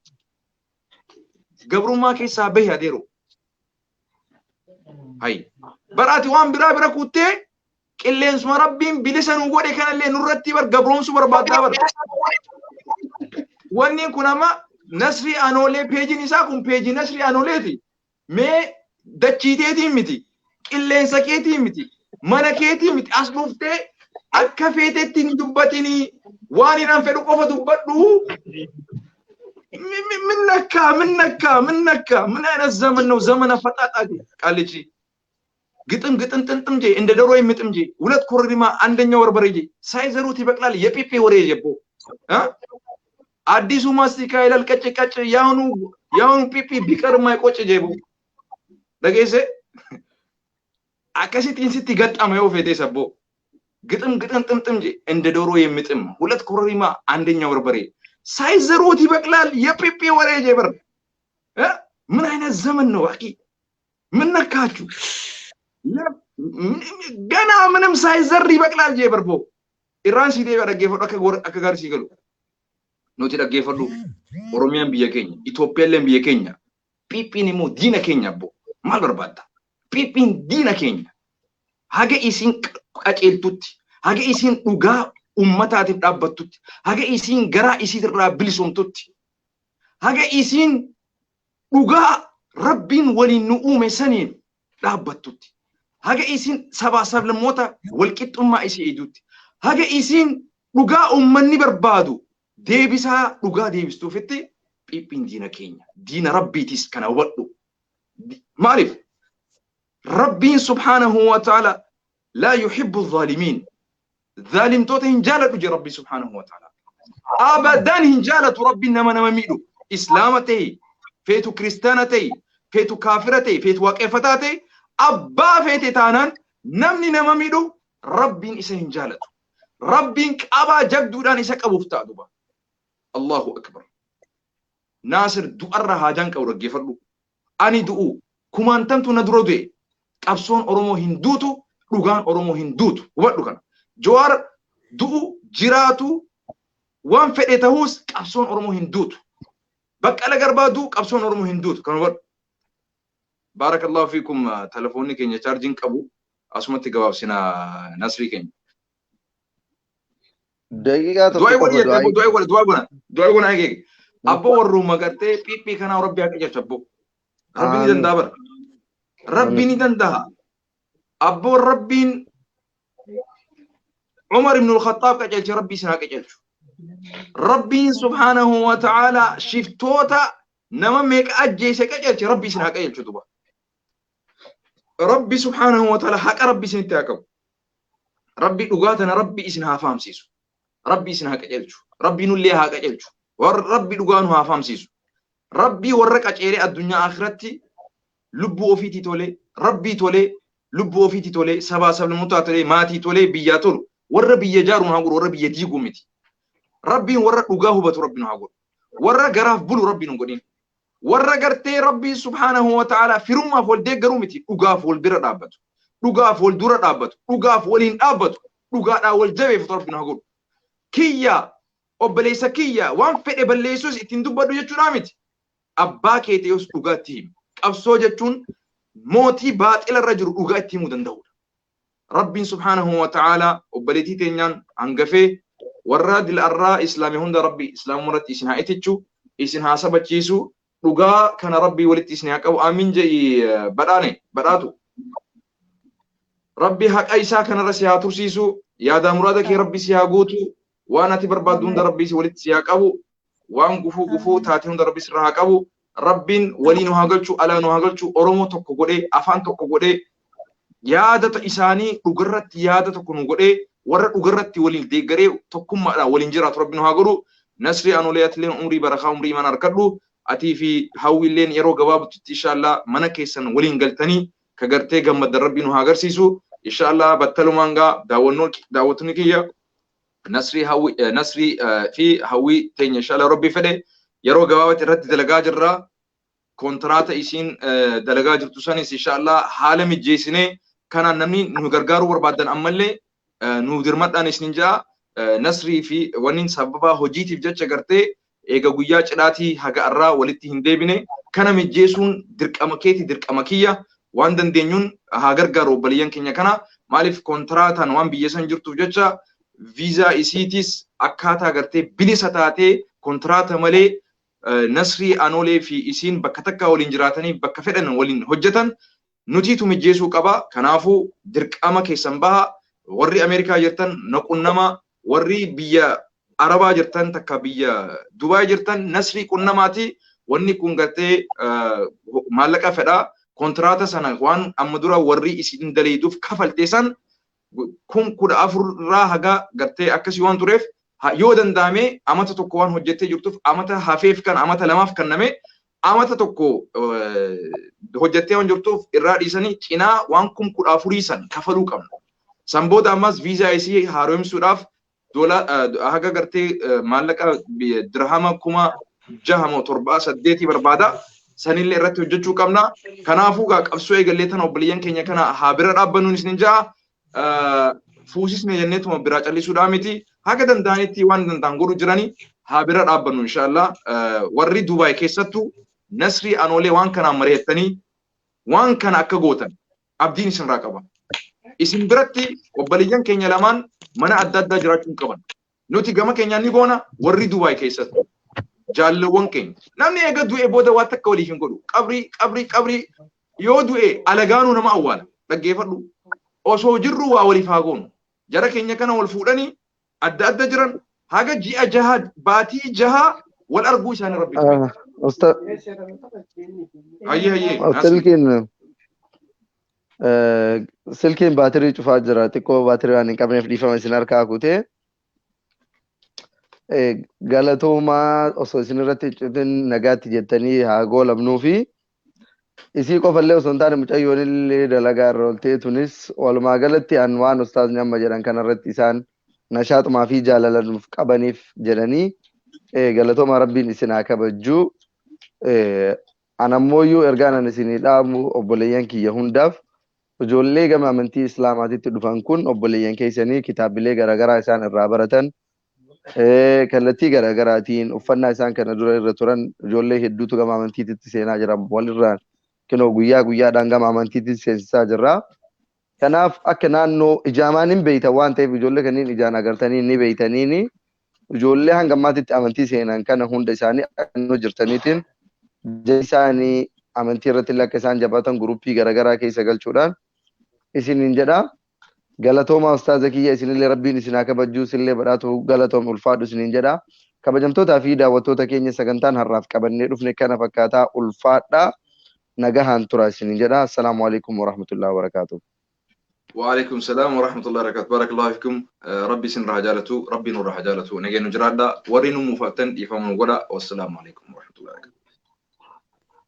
قبرو ما كيسا بيها ديرو هاي براتي وان برا كوتي كلين سما ربين بلسان وغوري كان اللي نرتي بر قبرون سوبر باتابر واني كنما نسري أنولي بيجي نساكم بيجي نسري أنولي دي مي دچيتي متي كلين سكيتي متي منكيتي متي أصبوفتي أكفيتي تين دبتيني واني ننفلو قفا دبتو منك من أين الزمن وزمن فتاة أدي قال لي قطم تنتم جي عند دروي متم جي ولد كوريما عندنا وربريجي سايزرو تبقلال يبيبي وريجي بو ها أديسو ماستيكا إلى الكتش ياونو بيبي بيكر ما يكوتش جيبو دقيسة أكاسي تنسي تيجات أما يو فيدي سبو قطم تنتم جي عند دروي متم ولد كوريما عندنا وربريجي سايزرو تبقلال يبيبي وريجي بر ها من أين الزمن نو أكيد منك كاتشو جانا منم سايزر يبقلال جي بربو إيران سيدي بره جيفر أكغار سيغلو نوتي دا جيفرلو أوروميان بيا كينيا إثيوبيان بيا كينيا بيبين مو دينا كينيا بو مال بربادا بيبين دينا كينيا هاجي إسين أجيل توتي هاجي إسين أوغا أمتا تبدأ توتي هاجي إسين غرا إسين رابلسوم توتي هاجي إسين أوغا ربين ولي نؤوم سنين رابط توتي هاجي إسين سبا لموتا والكت أمة إسي إيدوتي هاجي إسين أوغا أمني بربادو ديبسا أوغا ديبستو فتي بيبين دينا كينيا دينا ربي تسكنا وقتو معرف ربي سبحانه وتعالى لا يحب الظالمين ظالم توت هنجالة جي ربي سبحانه وتعالى أبدا هنجالة ربي نما ميدو إسلامتي فيتو كريستانتي فيتو كافرتي فيتو واقفتاتي أبا فيتي تانان نمني نما ميدو ربي إسا هنجالة ربي أبا جبدودان إسا كبوفتا دوبا الله أكبر ناصر دوار هاجان كورجي فرلو أني دؤو كمان تنتو ندرو دي أبسون أرومو هندوتو لغان أرومو هندوتو وبدو كان جوار دؤو جيراتو وان فئتهوس أبسون أرومو هندوتو بك على قربادو أبسون أرومو هندوتو كانوا ورد بارك الله فيكم تلفوني كينيا تشارجين كابو أسمتي جواب سنا نصري كينيا دقيقة دعاء ولا هيك أبو الروم مقرتي بيبي كنا ربي أكيد شبو ربي ندن دابر ربي ندن ده أبو ربي عمر بن الخطاب كجلش ربي سنا كجلش ربي سبحانه وتعالى شفتوتا نما ميك أجي سكجلش ربي سنا كجلش دوبا ربي سبحانه وتعالى حق ربي سنتاكم ربي لغاتنا ربي اسنها فهم سيسو ربي اسنها كجلش ربي نوليها كجلش وربي لغانها فهم سيسو ربي ورك أجيري الدنيا آخرتي لبو أوفيتي تولي ربي تولي لبو أوفيتي تولي سبا الموتا تولي ماتي تولي بياتول وربي يجارون هاقول وربي يديقو متي ربي ورك لغاه بات ربي نهاقول ورك غراف بلو ربي نقولين warra gartee rabbii subhaanahu wa ta'ala firummaaf wal deeggaruu miti dhugaaf wal bira dhaabbatu dhugaaf wal dura dhaabbatu dhugaaf waliin dhaabbatu dhugaadhaan wal jabeeffatu rabbiin haa godhu kiyya obboleessa kiyya waan fedhe balleessuus ittiin dubbadhu jechuudha miti abbaa keetii os dhugaatti himi qabsoo jechuun mootii baaxila irra jiru dhugaa itti himuu danda'udha rabbiin subhaanahu wa ta'ala obboleettii teenyaan hangafee warra dilarraa islaamii hunda rabbii islaamummaatti isin haa itichu isin haa sabachiisu dhugaa kana rabbii walitti isin haa qabu amiin jedhi badhaatu rabbii haqa isaa kanarra si haa tursiisu yaada muraada kee rabbii si haa guutu waan ati barbaaddu hunda rabbii si walitti si haa qabu waan gufuu taate hunda rabbii sirraa haa qabu rabbiin walii nu haa galchu alaa nu haa galchu oromoo tokko godhee afaan tokko godhee yaadata isaanii dhugarratti yaada tokko nu godhee warra dhugarratti waliin deeggaree tokkummaadhaan waliin jiraatu rabbiin nu haa godhu nasri anolee atileen umrii barakaa umrii mana harkadhu atii fi hawwiilleen yeroo gabaabutti inshallah mana keessan waliin galtanii ka gartee gammadan rabbiin nu haa agarsiisu inshallah battalumaan gaa daawwattoonni kiyya nasri fi hawwii teenya inshallah rabbii fedhe yeroo gabaabatti irratti dalagaa jirra kontraata isiin dalagaa jirtu sanis inshallah haala mijjeessinee kanaan namni nu gargaaruu barbaadan ammallee nu dirmadhaan isin jaa nasrii fi wanni sababa hojiitiif jecha gartee eega guyyaa cidhaatii haga irraa walitti hin deebine kana mijjeesuun dirqama keeti dirqama kiyya waan dandeenyuun haa gargaaru obboleeyyan keenya kana maaliif kontraataan waan biyya san jirtuuf jecha viizaa isiitis akkaataa gartee bilisa taatee kontraata malee nasrii anolee fi isiin bakka takkaa waliin jiraatanii bakka fedhan waliin hojjetan nutiitu mijjeesuu qaba kanaafuu dirqama keessan baha warri Ameerikaa jirtan naqunnama warri biyya Arabaa jirtan takka biyya Dubaay jirtan nasrii qunnamaati wanni kun gartee maallaqa fedha kontraata sana waan amma dura warri isin daleeduuf kafalteesan kun 14 irraa haga gartee akkasii waan tureef yoo danda'ame amata tokko waan hojjettee jirtuuf amata hafeef kan amata lamaaf kanname amata tokko hojjettee waan jirtuuf irraa dhiisanii cinaa waan 14 san kafaluu qabna. San booda ammas viizaa isii haaromsuudhaaf haga gartee maallaqa dirhama 6,778 barbaada. Sanillee irratti hojjechuu qabna. Kanaafuu qabsoo eegallee tan obboleeyyan keenya kana haa bira dhaabbannuun isin jaa fuusisne jenneetuma biraa callisuudhaa miti. Haga danda'anitti waan danda'an godhu jiranii haa bira dhaabbannu inshallah. Warri Dubaay keessattuu nasrii anolee waan kanaan mari'attanii waan kana akka gootan abdiin isinirraa qaba. Isin biratti obboleeyyan keenya lamaan mana adda addaa jiraachuun qaban. Nuti gama keenyaan ni goona warri Dubaay keessattuu. Jaalawwan keenya namni eega du'e booda waan takka waliif hin godhu qabrii yoo du'e alagaanuu nama awwaala dhaggeeffadhu osoo jirru waa waliif haa goonu jara keenya kana wal fuudhanii adda adda jiran haga ji'a jaha baatii jaha wal arguu isaanii rabbi silkiin baatirii cufaa jira xiqqoo baatirii waan hin qabneef dhiifama isin harkaa kutee galatoomaa osoo isin irratti cutin nagaatti jettanii haa goolabnuu fi isii qofallee osoo hin taane mucayyoon illee dalagaa irra ooltee tunis walumaa galatti an waan ustaazni amma jedhan kanarratti isaan nashaaxumaa fi jaalala nuuf qabaniif jedhanii galatoomaa rabbiin isin haa kabajjuu an ammooyyuu ergaan an isinii dhaamu obboleeyyan kiyya hundaaf ijoollee gama amantii islaamaatitti dhufan kun obboleeyyan keessanii kitaabilee garaagaraa isaan irraa baratan kallattii garaagaraatiin uffannaa isaan kana dura irra turan ijoollee hedduutu gama amantiitti seenaa jira walirraan kinoo guyyaadhaan gama amantiitti seensisaa jirra. Kanaaf akka naannoo ijaamaan hin beeytan waan ta'eef ijoollee kanneen ijaan agartanii ni beeytaniini ijoollee hanga ammaatitti amantii seenan kana hunda isaanii akka jirtaniitiin isaanii amantii irratti akka isaan jabaatan guruppii garaagaraa keessa galchuudhaan isiniin jedha. Galatooma ustaaza kiyya isinillee rabbiin isin haa kabajjuu isinillee badhaatu galatoom ulfaadhu isiniin jedha. Kabajamtootaa fi daawwattoota keenya sagantaan har'aaf qabannee dhufne kana fakkaataa ulfaadhaa nagahaan tura isiniin jedha. Assalaamu alaikum wa rahmatullahi wa barakatuh. وعليكم السلام ورحمة الله وبركاته بارك الله فيكم ربي سن رجالته ربي نور رجالته نجي نجراد ورينو مفتن يفهمون ولا والسلام عليكم